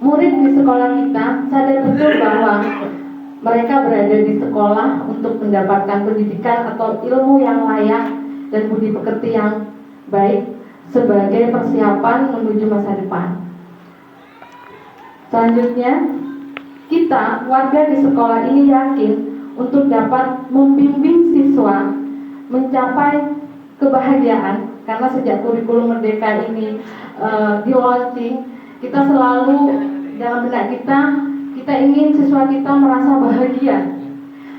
E: murid di sekolah kita sadar betul bahwa mereka berada di sekolah untuk mendapatkan pendidikan atau ilmu yang layak dan budi pekerti yang baik sebagai persiapan menuju masa depan. Selanjutnya, kita warga di sekolah ini yakin untuk dapat membimbing siswa mencapai kebahagiaan, karena sejak kurikulum merdeka ini di-launching, kita selalu dalam benak kita ingin siswa kita merasa bahagia,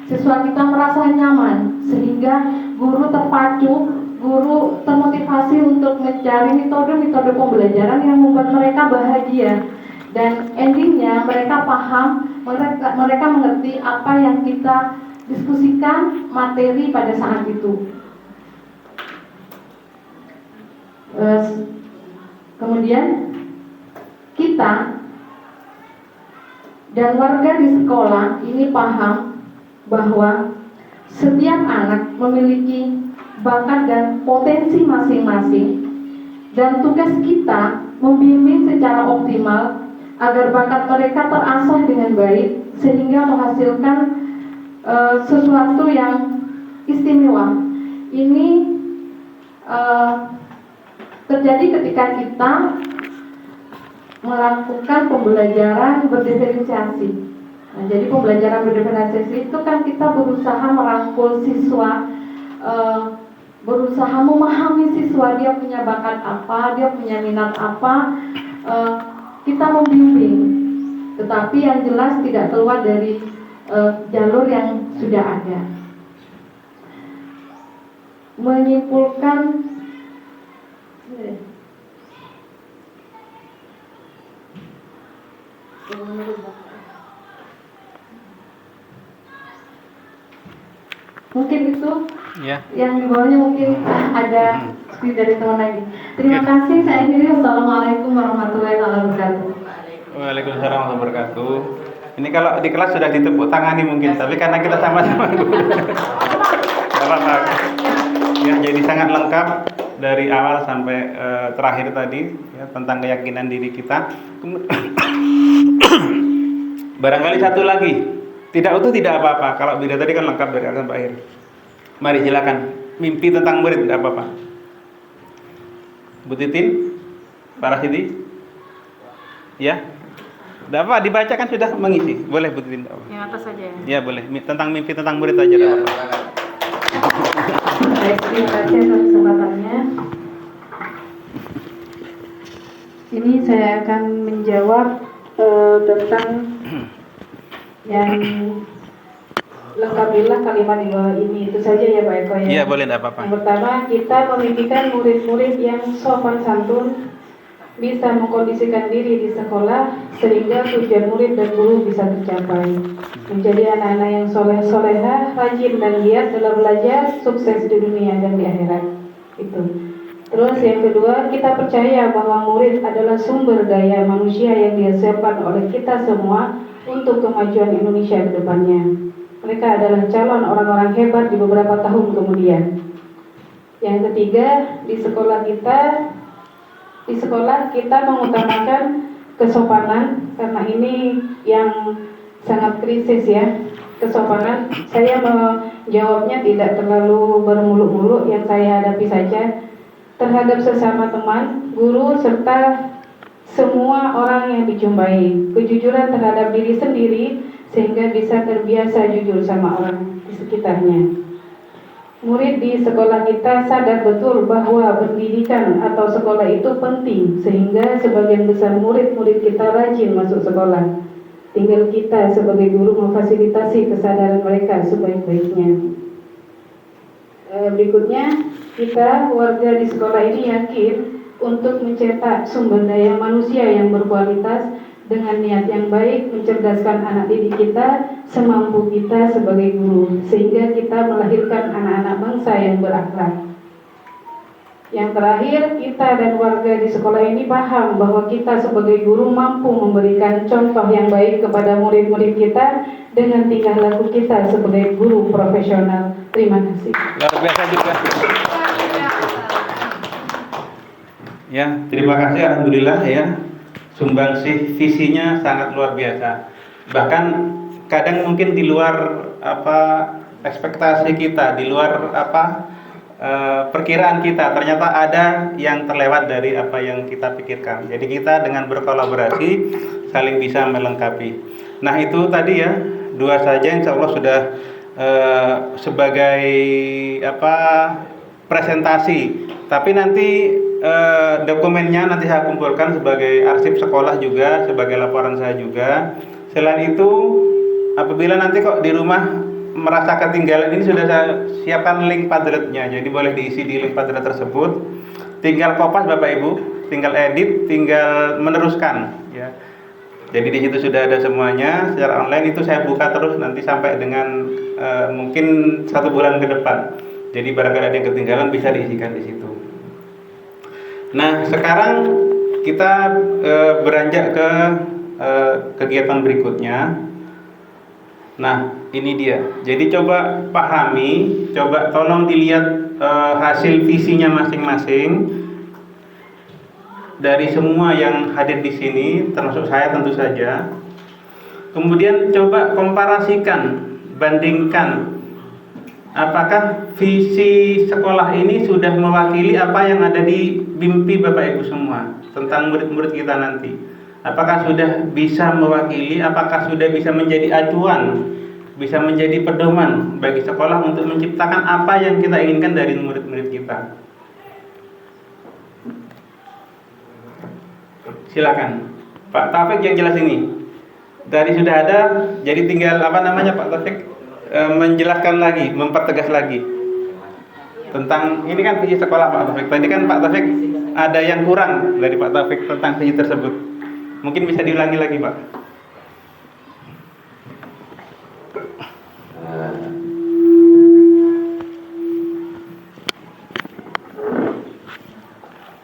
E: siswa kita merasa nyaman, sehingga guru terpacu, guru termotivasi untuk mencari metode-metode pembelajaran yang membuat mereka bahagia. Dan endingnya mereka paham, mereka mengerti apa yang kita diskusikan materi pada saat itu. Kemudian kita dan warga di sekolah ini paham bahwa setiap anak memiliki bakat dan potensi masing-masing, dan tugas kita membimbing secara optimal agar bakat mereka terasah dengan baik sehingga menghasilkan sesuatu yang istimewa. Ini terjadi ketika kita melakukan pembelajaran berdiferensiasi. Nah, jadi pembelajaran berdiferensiasi itu kan kita berusaha merangkul siswa, berusaha memahami siswa, dia punya bakat apa, dia punya minat apa, kita membimbing. Tetapi yang jelas tidak keluar dari jalur yang sudah ada. Menyimpulkan mungkin itu
A: Ya.
E: yang di bawahnya mungkin ada dari teman lagi. Terima kasih, saya akhiri. Wassalamualaikum warahmatullahi wabarakatuh.
A: Waalaikumsalam warahmatullahi wabarakatuh. Ini kalau di kelas sudah ditepuk tangani mungkin, tapi karena kita sama-sama guru. Gak apa-apa. Ya, jadi sangat lengkap dari awal sampai terakhir tadi ya, tentang keyakinan diri kita. Barangkali satu lagi, tidak utuh tidak apa-apa. Kalau beda tadi kan lengkap dari awal sampai akhir. Mari silakan. Mimpi tentang murid tidak apa-apa. Bu Titin, Pak Rasidi, ya. Tidak apa, dibaca kan sudah mengisi. Boleh Bu Titin.
B: Yang atas saja.
A: Ya boleh. Tentang mimpi tentang murid aja.
D: Ya,
A: Apa.
D: silakan.
E: Baik, terima kasih atas kesempatannya. Ini saya akan menjawab tentang yang lengkapilah kalimat di bawah ini. Itu saja ya Pak Eko ya.
A: Iya boleh, tidak apa-apa.
E: Yang pertama, kita memimpikan murid-murid yang sopan santun, bisa mengkondisikan diri di sekolah sehingga tujuan murid dan guru bisa tercapai. Menjadi anak-anak yang soleh-soleha, rajin dan giat dalam belajar, sukses di dunia dan di akhirat. Itu. Terus yang kedua, kita percaya bahwa murid adalah sumber daya manusia yang disiapkan oleh kita semua untuk kemajuan Indonesia ke depannya. Mereka adalah calon orang-orang hebat di beberapa tahun kemudian. Yang ketiga, di sekolah kita mengutamakan kesopanan, karena ini yang sangat krisis ya, kesopanan. Saya menjawabnya tidak terlalu bermuluk-muluk, yang saya hadapi saja terhadap sesama teman, guru, serta semua orang yang dijumpai. Kejujuran terhadap diri sendiri sehingga bisa terbiasa jujur sama orang di sekitarnya. Murid di sekolah kita sadar betul bahwa pendidikan atau sekolah itu penting, sehingga sebagian besar murid-murid kita rajin masuk sekolah. Tinggal kita sebagai guru memfasilitasi kesadaran mereka sebaik-baiknya. Berikutnya, kita warga di sekolah ini yakin untuk mencetak sumber daya manusia yang berkualitas dengan niat yang baik, mencerdaskan anak didik kita semampu kita sebagai guru, sehingga kita melahirkan anak-anak bangsa yang berakhlak. Yang terakhir, kita dan warga di sekolah ini paham bahwa kita sebagai guru mampu memberikan contoh yang baik kepada murid-murid kita dengan tingkah laku kita sebagai guru profesional. Terima kasih.
A: Luar biasa juga. Ya, terima kasih, alhamdulillah ya. Sumbangsih visinya sangat luar biasa. Bahkan kadang mungkin di luar ekspektasi kita, di luar perkiraan kita, ternyata ada yang terlewat dari apa yang kita pikirkan. Jadi kita dengan berkolaborasi saling bisa melengkapi. Nah itu tadi ya, dua saja insya Allah sudah sebagai presentasi. Tapi nanti dokumennya nanti saya kumpulkan sebagai arsip sekolah juga, sebagai laporan saya juga. Selain itu, apabila nanti kok di rumah merasa ketinggalan, ini sudah saya siapkan link Padletnya, jadi boleh diisi di link Padlet tersebut. Tinggal kopas Bapak Ibu, tinggal edit, tinggal meneruskan. Ya. Jadi di situ sudah ada semuanya secara online. Itu saya buka terus nanti sampai dengan mungkin 1 bulan ke depan. Jadi barangkali ada yang ketinggalan bisa diisikan di situ. Nah, sekarang kita beranjak ke kegiatan berikutnya. Nah, ini dia. Jadi coba pahami, coba tolong dilihat hasil visinya masing-masing dari semua yang hadir di sini, termasuk saya tentu saja. Kemudian coba komparasikan, bandingkan apakah visi sekolah ini sudah mewakili apa yang ada di mimpi Bapak Ibu semua tentang murid-murid kita nanti. Apakah sudah bisa mewakili, apakah sudah bisa menjadi acuan, bisa menjadi pedoman bagi sekolah untuk menciptakan apa yang kita inginkan dari murid-murid kita. Silakan Pak Taufik yang jelas ini. Tadi sudah ada, jadi tinggal Pak Taufik menjelaskan lagi, mempertegas lagi tentang ini kan visi sekolah Pak Taufik. Tadi kan Pak Taufik ada yang kurang dari Pak Taufik tentang visi tersebut. Mungkin bisa diulangi lagi, Pak.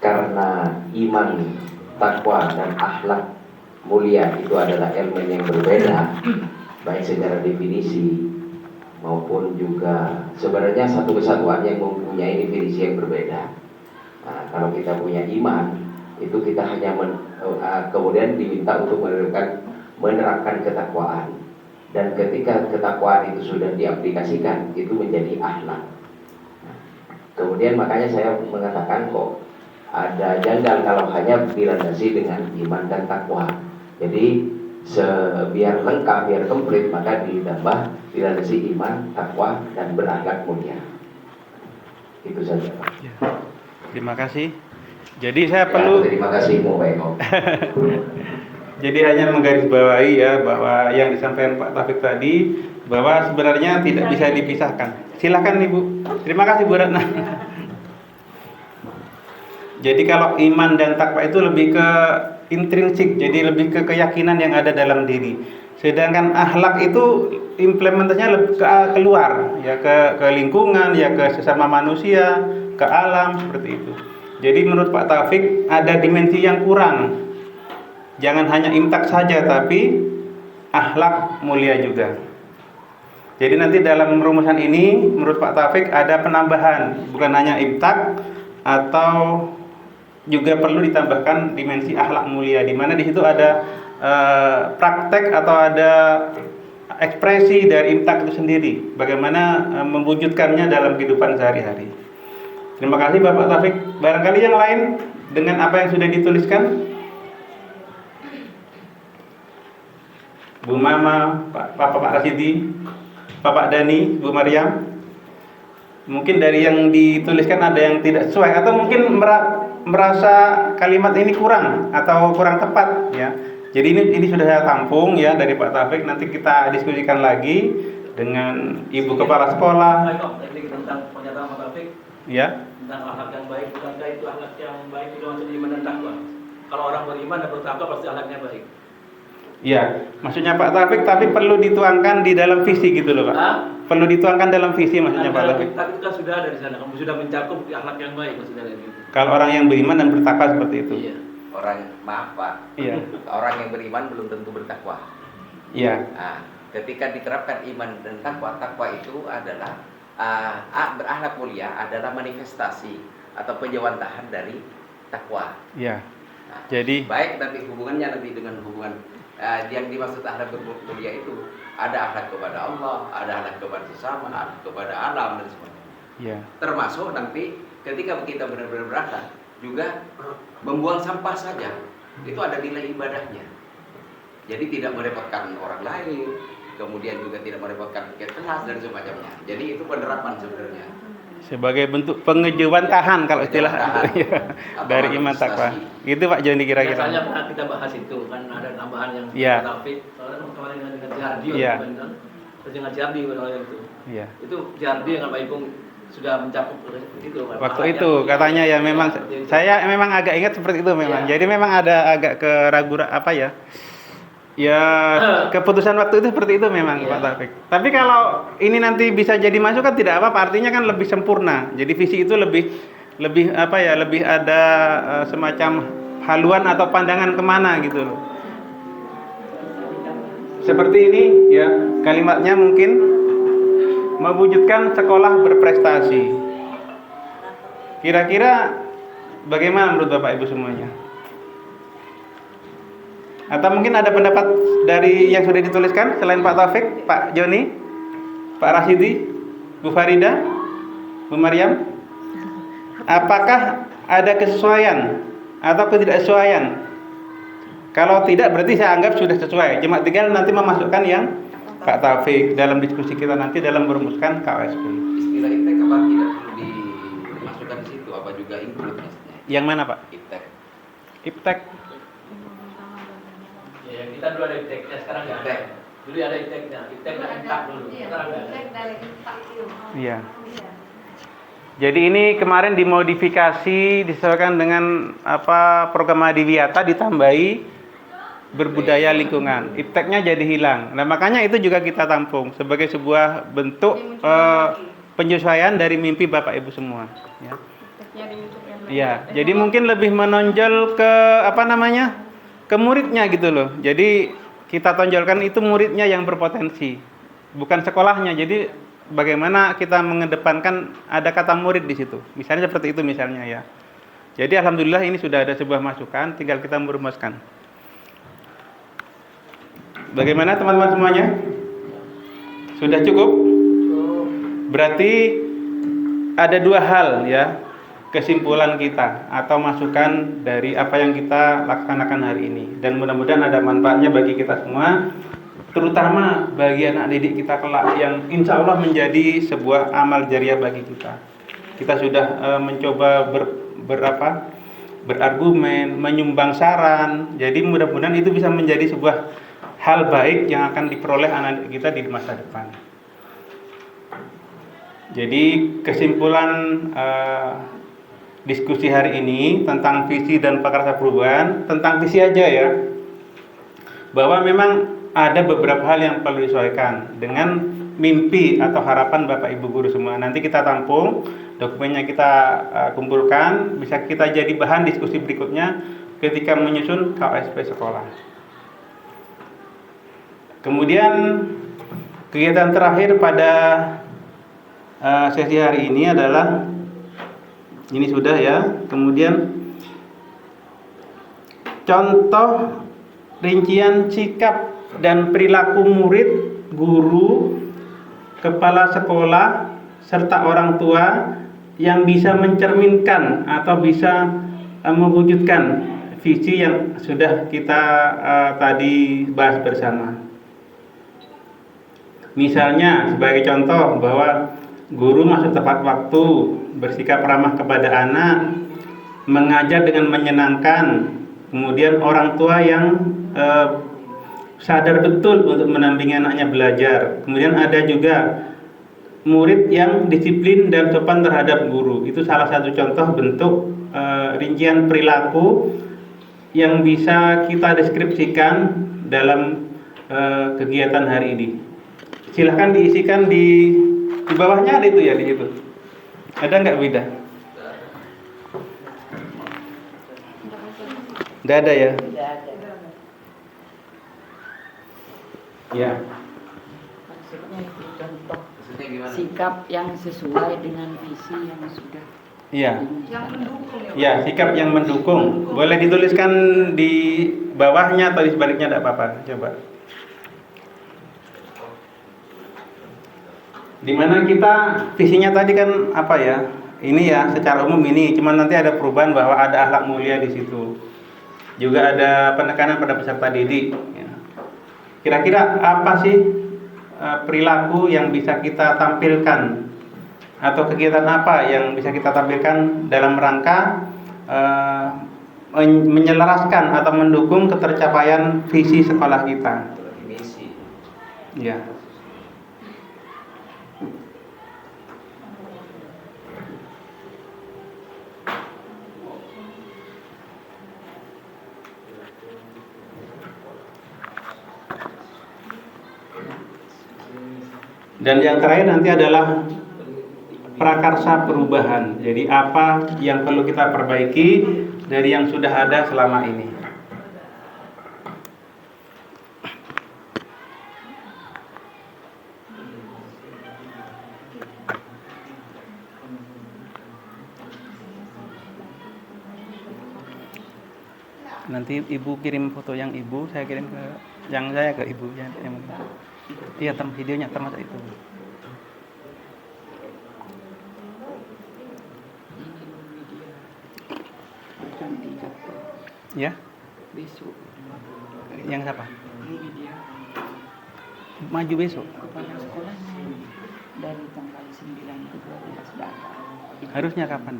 D: Karena iman, takwa, dan akhlak mulia itu adalah elemen yang berbeda, baik secara definisi maupun juga sebenarnya satu kesatuan yang mempunyai definisi yang berbeda. Nah, kalau kita punya iman, itu kita hanya kemudian diminta untuk menerapkan ketakwaan, dan ketika ketakwaan itu sudah diaplikasikan, itu menjadi akhlak. Kemudian makanya saya mengatakan kok ada janggal kalau hanya dilandasi dengan iman dan takwa. Jadi biar lengkap, biar komplit, maka ditambah dilandasi iman, takwa, dan berakhlak mulia. Itu saja, Pak.
A: Ya. Terima kasih. Jadi saya perlu.
D: Terima kasih, Mo Baik.
A: Jadi hanya menggarisbawahi ya bahwa yang disampaikan Pak Taufik tadi bahwa sebenarnya tidak bisa dipisahkan. Silakan Ibu. Terima kasih Bu Ratna. Jadi kalau iman dan takwa itu lebih ke intrinsik, jadi lebih ke keyakinan yang ada dalam diri. Sedangkan akhlak itu implementasinya lebih ke keluar, ya ke lingkungan, ya ke sesama manusia, ke alam seperti itu. Jadi menurut Pak Taufik ada dimensi yang kurang. Jangan hanya imtak saja, tapi akhlak mulia juga. Jadi nanti dalam rumusan ini menurut Pak Taufik ada penambahan, bukan hanya imtak, atau juga perlu ditambahkan dimensi akhlak mulia, di mana di situ ada praktek atau ada ekspresi dari imtak itu sendiri, bagaimana mewujudkannya dalam kehidupan sehari-hari. Terima kasih Bapak Taufik. Barangkali yang lain dengan apa yang sudah dituliskan, Bu Mama, Pak Rasidi, Bapak Dani, Bu Maryam. Mungkin dari yang dituliskan ada yang tidak sesuai, atau mungkin merasa kalimat ini kurang atau kurang tepat ya. Jadi ini sudah saya tampung ya dari Pak Taufik. Nanti kita diskusikan lagi dengan Ibu Kepala Sekolah.
F: Tentang pernyataan Pak Taufik.
A: Ya.
F: Tentang akhlak yang baik, bukankah itu akhlak yang baik itu maksud iman dan takwa? Kalau orang beriman dan bertakwa pasti akhlaknya baik.
A: Iya, maksudnya Pak Taufik, tapi perlu dituangkan di dalam visi gitu loh Pak. Perlu dituangkan dalam visi maksudnya Pak Taufik.
F: Tapi itu kan sudah ada di sana, kamu sudah mencakup akhlak yang baik maksudnya gitu.
A: Kalau orang yang beriman dan bertakwa seperti itu.
F: Iya.
D: Maaf Pak.
A: Iya.
D: Orang yang beriman belum tentu bertakwa.
A: Iya.
D: Nah, ketika diterapkan iman dan takwa, takwa itu adalah berakhlak mulia adalah manifestasi atau penjawantahan dari takwa.
A: Iya.
D: Nah,
A: Jadi
D: baik nanti hubungannya nanti dengan hubungan yang dimaksud akhlak mulia itu ada akhlak kepada Allah, ada akhlak kepada sesama, akhlak kepada alam dan sebagainya.
A: iya.
D: Termasuk nanti ketika kita benar-benar berakhlak juga membuang sampah saja itu ada nilai ibadahnya. Jadi tidak merepotkan orang lain, kemudian juga tidak merepotkan kelas dan semacamnya. Jadi itu penerapan sebenarnya.
A: Sebagai bentuk pengejuan tahan kalau istilah dari iman takwa. Itu Pak Joni kira-kira.
F: Biasanya pernah kita bahas itu kan ada tambahan yang
A: Iya.
F: Pak Taufik. Soalnya kemarin dengan Jardi
A: Iya.
F: kan. Terus dengan Jardi itu.
A: Iya.
F: Itu Jardi dengan Pak Ipung sudah mencakup itu.
A: Waktu itu katanya ya memang saya memang agak ingat seperti itu memang. Jadi memang ada agak keraguan apa ya? Ya keputusan waktu itu seperti itu memang Pak Taufik. Tapi kalau ini nanti bisa jadi masukan tidak apa-apa, artinya kan lebih sempurna. Jadi visi itu lebih lebih apa ya, lebih ada semacam haluan atau pandangan kemana gitu loh. Seperti ini ya, kalimatnya mungkin mewujudkan sekolah berprestasi. Kira-kira bagaimana menurut Bapak Ibu semuanya? Atau mungkin ada pendapat dari yang sudah dituliskan selain Pak Taufik, Pak Joni, Pak Rasidi, Bu Farida, Bu Maryam? Apakah ada kesesuaian atau ketidaksesuaian? Kalau tidak berarti saya anggap sudah sesuai. Cuma tinggal nanti memasukkan yang Pak Taufik dalam diskusi kita nanti dalam merumuskan KOSP.
D: Istilah iptek apa tidak perlu dimasukkan di situ? Apa juga include maksudnya?
A: Yang mana Pak?
D: Iptek.
A: Iptek.
F: Ya, kita dulu ada ipteknya, sekarang nggak ada. Dulu ada ipteknya, iptek dan intak dulu. Sekarang nggak ada.
A: Iya. Jadi ini kemarin dimodifikasi disesuaikan dengan apa program Adiwiyata ditambahi berbudaya lingkungan. Ipteknya jadi hilang. Nah, makanya itu juga kita tampung sebagai sebuah bentuk penyesuaian dari mimpi Bapak Ibu semua, ya. Iya, jadi mungkin lebih menonjol ke apa namanya? Ke muridnya gitu loh. Jadi kita tonjolkan itu muridnya yang berpotensi, bukan sekolahnya. Jadi bagaimana kita mengedepankan ada kata murid di situ. Misalnya seperti itu misalnya ya. Jadi alhamdulillah ini sudah ada sebuah masukan, tinggal kita merumuskan. Bagaimana teman-teman semuanya? Sudah cukup? Berarti ada dua hal ya, kesimpulan kita atau masukan dari apa yang kita laksanakan hari ini. Dan mudah-mudahan ada manfaatnya bagi kita semua, terutama bagi anak didik kita kelak yang insya Allah menjadi sebuah amal jariah bagi kita. Kita sudah mencoba berargumen, menyumbang saran. Jadi mudah-mudahan itu bisa menjadi sebuah hal baik yang akan diperoleh anak kita di masa depan. Jadi kesimpulan diskusi hari ini tentang visi dan prakarsa perubahan, tentang visi aja ya, bahwa memang ada beberapa hal yang perlu disesuaikan dengan mimpi atau harapan Bapak Ibu guru semua. Nanti kita tampung, dokumennya kita kumpulkan, bisa kita jadi bahan diskusi berikutnya ketika menyusun KOSP sekolah. Kemudian kegiatan terakhir pada sesi hari ini adalah ini sudah ya. Kemudian contoh rincian sikap dan perilaku murid, guru, kepala sekolah, serta orang tua yang bisa mencerminkan atau bisa mewujudkan visi yang sudah kita tadi bahas bersama. Misalnya sebagai contoh bahwa guru masuk tepat waktu, bersikap ramah kepada anak, mengajar dengan menyenangkan, kemudian orang tua yang sadar betul untuk mendampingi anaknya belajar. Kemudian ada juga murid yang disiplin dan sopan terhadap guru. Itu salah satu contoh bentuk rincian perilaku yang bisa kita deskripsikan dalam kegiatan hari ini. Silahkan diisikan di bawahnya ada itu ya di situ. Ada nggak Wida? Nggak ada ya? Ya.
B: Maksudnya itu contoh
D: Maksudnya gimana?
B: sikap yang sesuai dengan visi yang sudah.
A: Iya. Ya, sikap yang mendukung. Boleh dituliskan di bawahnya atau di sebaliknya tidak apa-apa. Coba. Dimana kita visinya tadi kan apa ya? Ini ya secara umum ini, cuman nanti ada perubahan bahwa ada akhlak mulia di situ. Juga ada penekanan pada peserta didik. Ya. Kira-kira apa sih perilaku yang bisa kita tampilkan atau kegiatan apa yang bisa kita tampilkan dalam rangka menyelaraskan atau mendukung ketercapaian visi sekolah kita?
D: Misi.
A: Ya. Dan yang terakhir nanti adalah prakarsa perubahan. Jadi apa yang perlu kita perbaiki dari yang sudah ada selama ini. Nanti ibu kirim foto yang ibu, saya kirim ke yang saya ke ibu yang iya videonya termasuk itu. Ya?
B: Besok.
A: Yang siapa?
B: Dia
A: Maju besok.
B: kepala sekolahnya dari tanggal 9 ke 12 datang.
A: Harusnya kapan?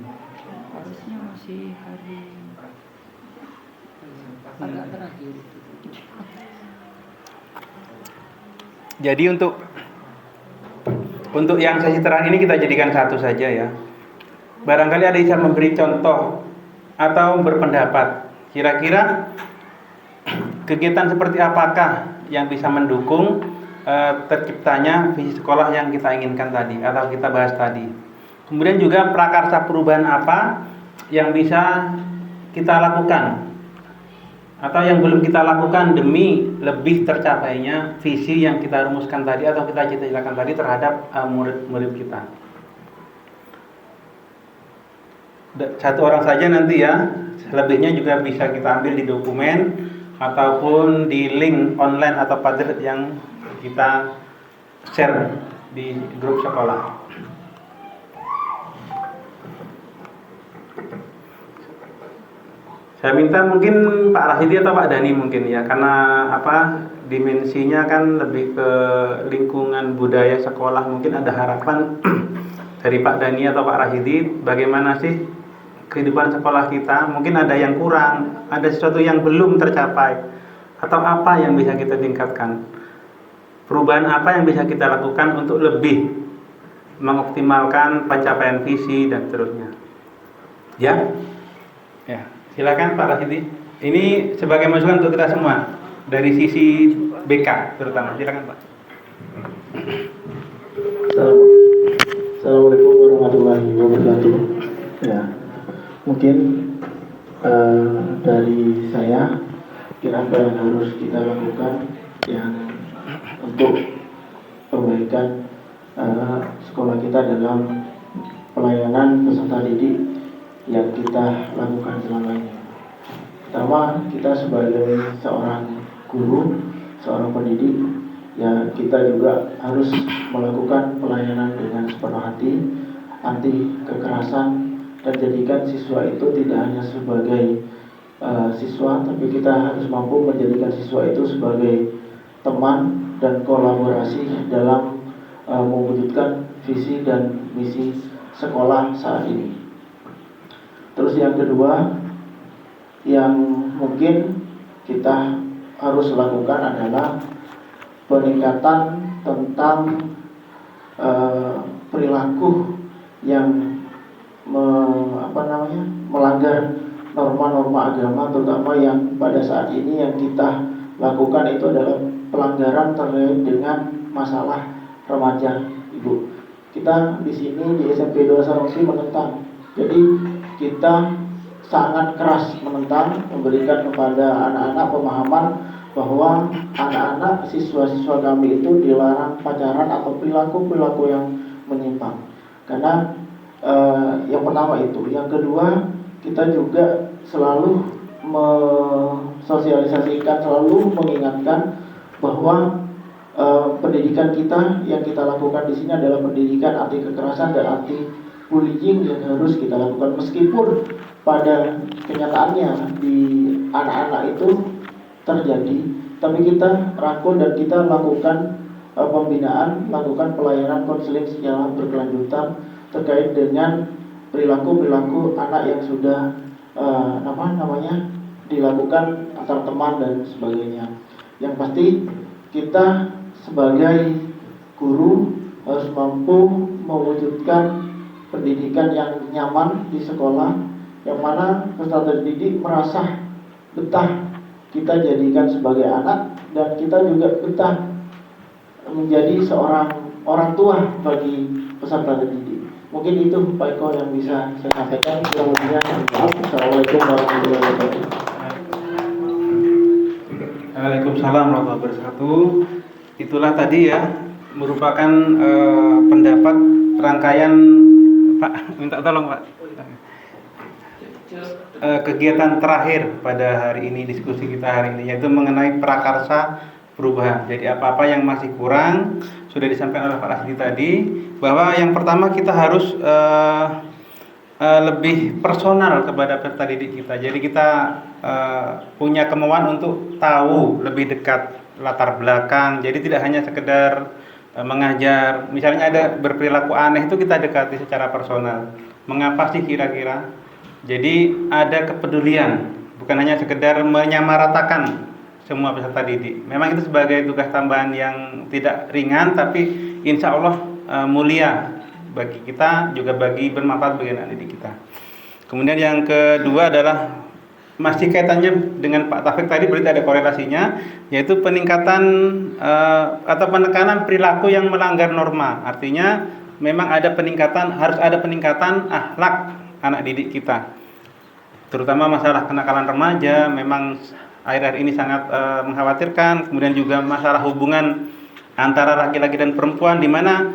B: Harusnya masih hari agak terakhir itu.
A: Jadi untuk yang sesi terang ini kita jadikan satu saja ya. Barangkali ada yang bisa memberi contoh atau berpendapat. Kira-kira kegiatan seperti apakah yang bisa mendukung terciptanya visi sekolah yang kita inginkan tadi atau kita bahas tadi. Kemudian juga prakarsa perubahan apa yang bisa kita lakukan atau yang belum kita lakukan demi lebih tercapainya visi yang kita rumuskan tadi atau kita cita-citakan tadi terhadap murid-murid kita. Satu orang saja nanti ya, selebihnya juga bisa kita ambil di dokumen ataupun di link online atau padlet yang kita share di grup sekolah. Saya minta mungkin Pak Rasidi atau Pak Dani mungkin ya, karena dimensinya kan lebih ke lingkungan budaya sekolah. Mungkin ada harapan dari Pak Dani atau Pak Rasidi, bagaimana sih kehidupan sekolah kita? Mungkin ada yang kurang, ada sesuatu yang belum tercapai, atau apa yang bisa kita tingkatkan? Perubahan apa yang bisa kita lakukan untuk lebih mengoptimalkan pencapaian visi dan seterusnya? Ya. Silakan Pak Rasidi. Ini sebagai masukan untuk kita semua dari sisi BK terutama. Silakan Pak.
G: Assalamualaikum warahmatullahi wabarakatuh. Ya, mungkin dari saya kira-kira yang harus kita lakukan yang untuk perbaikan sekolah kita dalam pelayanan peserta didik yang kita lakukan selama ini. Pertama, kita sebagai seorang guru, seorang pendidik, ya kita juga harus melakukan pelayanan dengan sepenuh hati, anti kekerasan, dan jadikan siswa itu tidak hanya sebagai siswa, tapi kita harus mampu menjadikan siswa itu sebagai teman dan kolaborasi dalam mewujudkan visi dan misi sekolah saat ini. Terus yang kedua yang mungkin kita harus lakukan adalah peningkatan tentang perilaku yang melanggar norma-norma agama, terutama yang pada saat ini yang kita lakukan itu adalah pelanggaran terkait dengan masalah remaja, Ibu. Kita di sini di SMP 2 Sarongsi menentang. Jadi kita sangat keras menentang, memberikan kepada anak-anak pemahaman bahwa anak-anak siswa-siswa kami itu dilarang pacaran atau perilaku-perilaku yang menyimpang. Karena yang pertama itu, yang kedua kita juga selalu mensosialisasikan, selalu mengingatkan bahwa pendidikan kita yang kita lakukan di sini adalah pendidikan anti kekerasan dan anti bullying yang harus kita lakukan, meskipun pada kenyataannya di anak-anak itu terjadi, tapi kita rangkul dan kita lakukan pembinaan, lakukan pelayanan konseling secara berkelanjutan terkait dengan perilaku-perilaku anak yang sudah dilakukan antar teman dan sebagainya. Yang pasti kita sebagai guru harus mampu mewujudkan pendidikan yang nyaman di sekolah, yang mana peserta didik merasa betah kita jadikan sebagai anak, dan kita juga betah menjadi seorang orang tua bagi peserta didik. Mungkin itu Pak Eko yang bisa saya sampaikan. Kurang lebihnya maaf. Assalamualaikum warahmatullahi wabarakatuh.
A: Waalaikumsalam warahmatullahi wabarakatuh. Itulah tadi ya, merupakan pendapat rangkaian Pak, minta tolong Pak. Kegiatan terakhir pada hari ini, diskusi kita hari ini, yaitu mengenai prakarsa perubahan. Jadi apa-apa yang masih kurang sudah disampaikan oleh Pak Rasdi tadi, bahwa yang pertama kita harus lebih personal kepada peserta didik kita. Jadi kita punya kemauan untuk tahu lebih dekat latar belakang. Jadi tidak hanya sekedar mengajar. Misalnya ada berperilaku aneh, itu kita dekati secara personal. Mengapa sih kira-kira? Jadi ada kepedulian, bukan hanya sekedar menyamaratakan semua peserta didik. Memang itu sebagai tugas tambahan yang tidak ringan, tapi insya Allah mulia bagi kita, juga bagi bermanfaat bagi anak didik kita. Kemudian yang kedua adalah masih kaitannya dengan Pak Taufik tadi, berarti ada korelasinya, yaitu peningkatan atau penekanan perilaku yang melanggar norma. Artinya memang ada peningkatan, harus ada peningkatan akhlak anak didik kita, terutama masalah kenakalan remaja. Memang akhir-akhir ini sangat mengkhawatirkan. Kemudian juga masalah hubungan antara laki-laki dan perempuan, di mana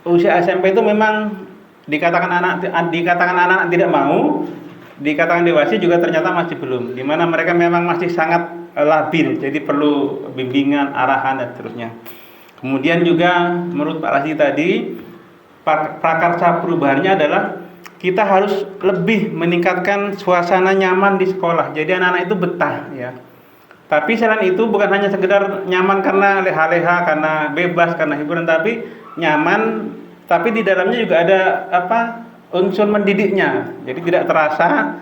A: usia SMP itu memang dikatakan anak tidak mau, dikatakan dewasa juga ternyata masih belum, di mana mereka memang masih sangat labil, jadi perlu bimbingan, arahan dan seterusnya. Kemudian juga menurut Pak Rasdi tadi, prakarsa perubahannya adalah kita harus lebih meningkatkan suasana nyaman di sekolah. Jadi anak-anak itu betah ya. Tapi selain itu bukan hanya sekedar nyaman karena leha-leha, karena bebas, karena hiburan, tapi nyaman, tapi di dalamnya juga ada unsur mendidiknya. Jadi tidak terasa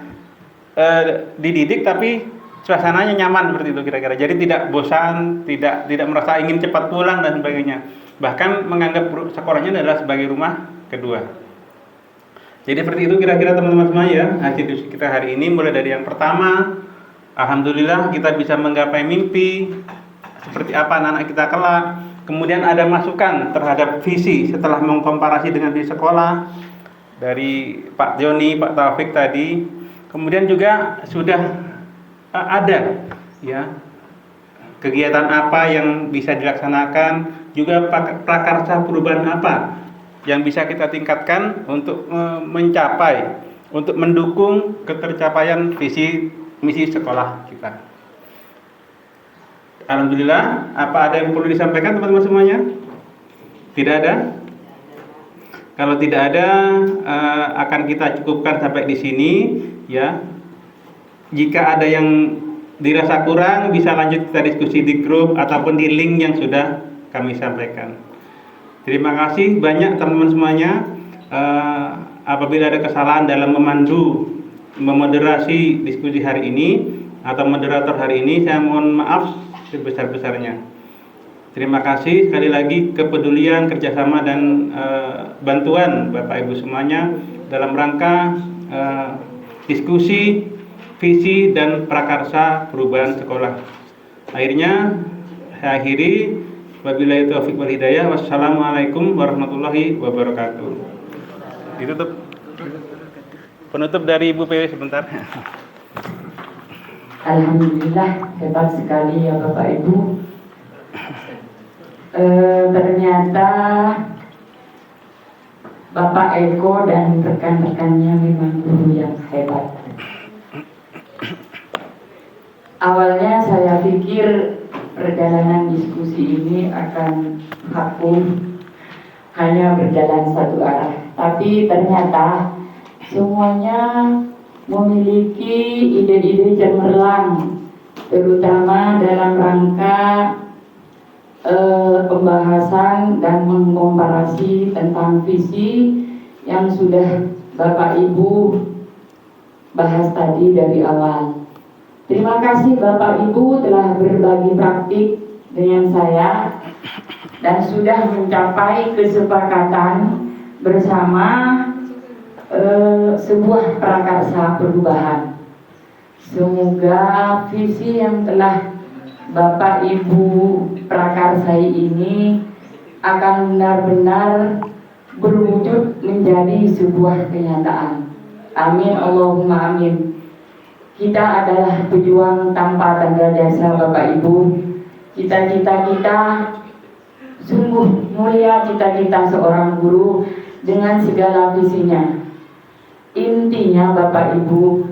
A: dididik, tapi suasananya nyaman seperti itu kira-kira. Jadi tidak bosan, tidak merasa ingin cepat pulang dan sebagainya. Bahkan menganggap sekolahnya adalah sebagai rumah kedua. Jadi seperti itu kira-kira teman-teman semua ya, hasil diskusi kita hari ini. Mulai dari yang pertama, alhamdulillah kita bisa menggapai mimpi seperti apa anak-anak kita kelak. Kemudian ada masukan terhadap visi setelah mengkomparasi dengan di sekolah dari Pak Joni, Pak Taufik tadi. Kemudian juga sudah ada ya kegiatan apa yang bisa dilaksanakan, juga prakarsa perubahan apa yang bisa kita tingkatkan untuk mencapai, untuk mendukung ketercapaian visi misi sekolah kita. Alhamdulillah, apa ada yang perlu disampaikan teman-teman semuanya? Tidak ada? Kalau tidak ada, akan kita cukupkan sampai di sini ya. Jika ada yang dirasa kurang, bisa lanjut kita diskusi di grup ataupun di link yang sudah kami sampaikan. Terima kasih banyak teman-teman semuanya. Apabila ada kesalahan dalam memoderasi diskusi hari ini atau moderator hari ini, saya mohon maaf sebesar-besarnya. Terima kasih sekali lagi kepedulian, kerjasama dan bantuan Bapak Ibu semuanya dalam rangka diskusi visi dan prakarsa perubahan sekolah. Akhirnya saya akhiri. Wabillahi taufiq wal hidayah. Wassalamualaikum warahmatullahi wabarakatuh. Ditutup. Penutup dari Ibu PW sebentar.
B: Alhamdulillah, hebat sekali ya Bapak Ibu. Ternyata Bapak Eko dan rekan-rekannya memang guru yang hebat. Awalnya saya pikir perjalanan diskusi ini akan vakum, hanya berjalan satu arah. Tapi ternyata semuanya memiliki ide-ide cemerlang, terutama dalam rangka pembahasan dan mengkomparasi tentang visi yang sudah Bapak Ibu bahas tadi dari awal. Terima kasih Bapak Ibu telah berbagi praktik dengan saya dan sudah mencapai kesepakatan bersama sebuah prakarsa perubahan. Semoga visi yang telah Bapak Ibu prakarsai ini akan benar-benar berwujud menjadi sebuah kenyataan. Amin Allahumma amin. Kita adalah pejuang tanpa tanda jasa Bapak Ibu. Cita-cita kita sungguh mulia, cita-cita seorang guru dengan segala visinya. Intinya Bapak Ibu,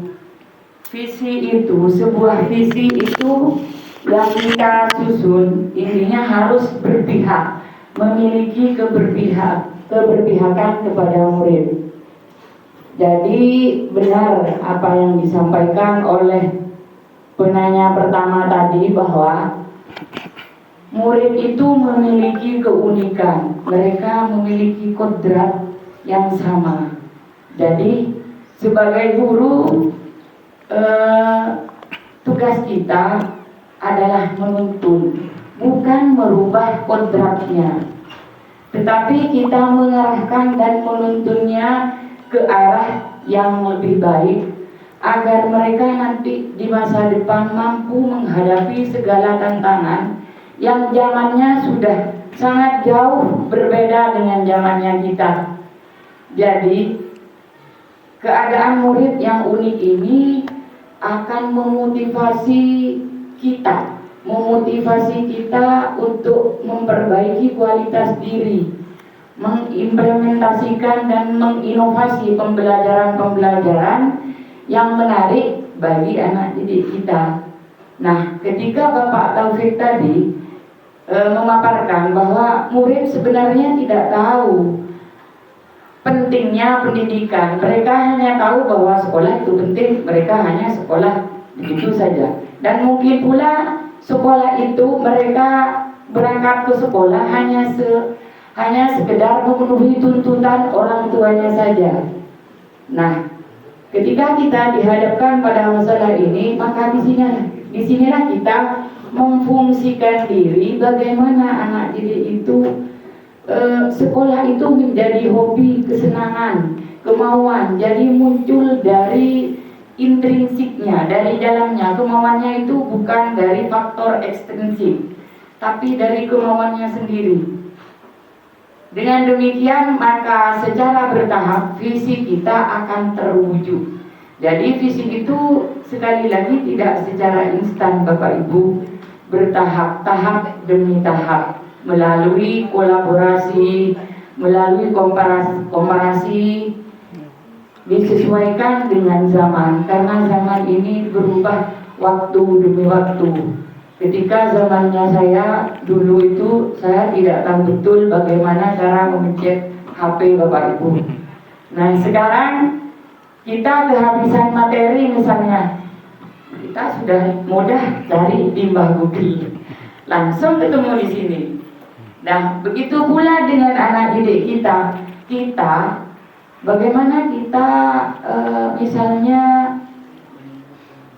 B: visi itu, sebuah visi itu yang kita susun, intinya harus berpihak, memiliki keberpihakan kepada murid. Jadi benar apa yang disampaikan oleh penanya pertama tadi, bahwa murid itu memiliki keunikan, mereka memiliki kodrat yang sama. Jadi sebagai guru, tugas kita adalah menuntun, bukan merubah kodratnya, tetapi kita mengarahkan dan menuntunnya ke arah yang lebih baik, agar mereka nanti di masa depan mampu menghadapi segala tantangan yang zamannya sudah sangat jauh berbeda dengan zamannya kita. Jadi keadaan murid yang unik ini akan memotivasi kita untuk memperbaiki kualitas diri, mengimplementasikan dan menginovasi pembelajaran-pembelajaran yang menarik bagi anak didik kita. Nah, ketika Bapak Taufik tadi memaparkan bahwa murid sebenarnya tidak tahu pentingnya pendidikan, mereka hanya tahu bahwa sekolah itu penting, mereka hanya sekolah begitu saja. Dan mungkin pula sekolah itu mereka berangkat ke sekolah hanya sekedar memenuhi tuntutan orang tuanya saja. Nah, ketika kita dihadapkan pada masalah ini, maka disinilah kita memfungsikan diri bagaimana anak didik itu sekolah itu menjadi hobi, kesenangan, kemauan. Jadi muncul dari intrinsiknya, dari dalamnya. Kemauannya itu bukan dari faktor ekstrinsik, tapi dari kemauannya sendiri. Dengan demikian maka secara bertahap visi kita akan terwujud. Jadi visi itu sekali lagi tidak secara instan Bapak Ibu, bertahap demi tahap, melalui kolaborasi, melalui komparasi, disesuaikan dengan zaman, karena zaman ini berubah waktu demi waktu. Ketika zamannya saya dulu itu, saya tidak tahu betul bagaimana cara memencet HP Bapak Ibu. Nah sekarang kita kehabisan materi misalnya, kita sudah mudah cari di Mbah Google, langsung ketemu di sini. Nah begitu pula dengan anak didik kita bagaimana kita misalnya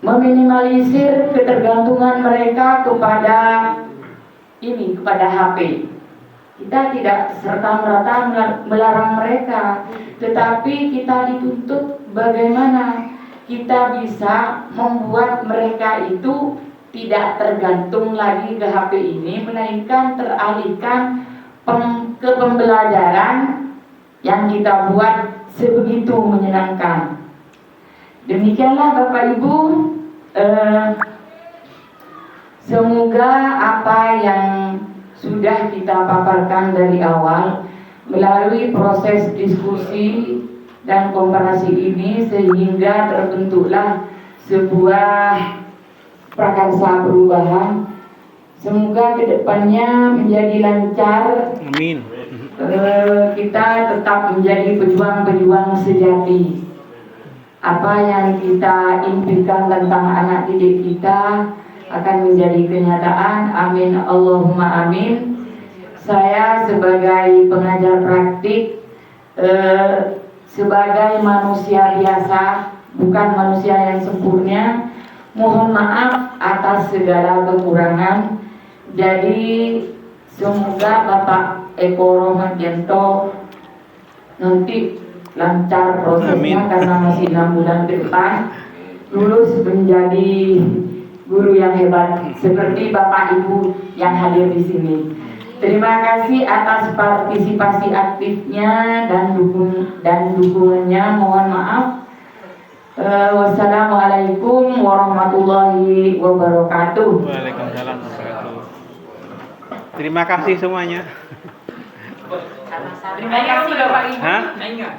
B: meminimalisir ketergantungan mereka kepada HP. Kita tidak serta-merta melarang mereka, tetapi kita dituntut bagaimana kita bisa membuat mereka itu tidak tergantung lagi ke HP ini, melainkan teralihkan ke pembelajaran yang kita buat sebegitu menyenangkan. Demikianlah Bapak Ibu, semoga apa yang sudah kita paparkan dari awal melalui proses diskusi dan komparasi ini sehingga terbentuklah sebuah prakarsa perubahan. Semoga kedepannya menjadi lancar.
A: Amin.
B: Kita tetap menjadi pejuang-pejuang sejati. Apa yang kita impikan tentang anak didik kita akan menjadi kenyataan. Amin Allahumma amin. Saya sebagai pengajar praktik, sebagai manusia biasa, bukan manusia yang sempurna, mohon maaf atas segala kekurangan. Jadi semoga Bapak Eko Rohmanjanto nanti lancar prosesnya. Amin. Karena masih 6 bulan ke depan lulus menjadi guru yang hebat seperti Bapak Ibu yang hadir di sini. Terima kasih atas partisipasi aktifnya dan dukungannya. Mohon maaf. Wassalamualaikum warahmatullahi wabarakatuh.
A: Waalaikumsalam warahmatullahi wabarakatuh. Terima kasih semuanya.
B: Terima kasih Bapak Ibu.
A: Hah?
F: Ingat.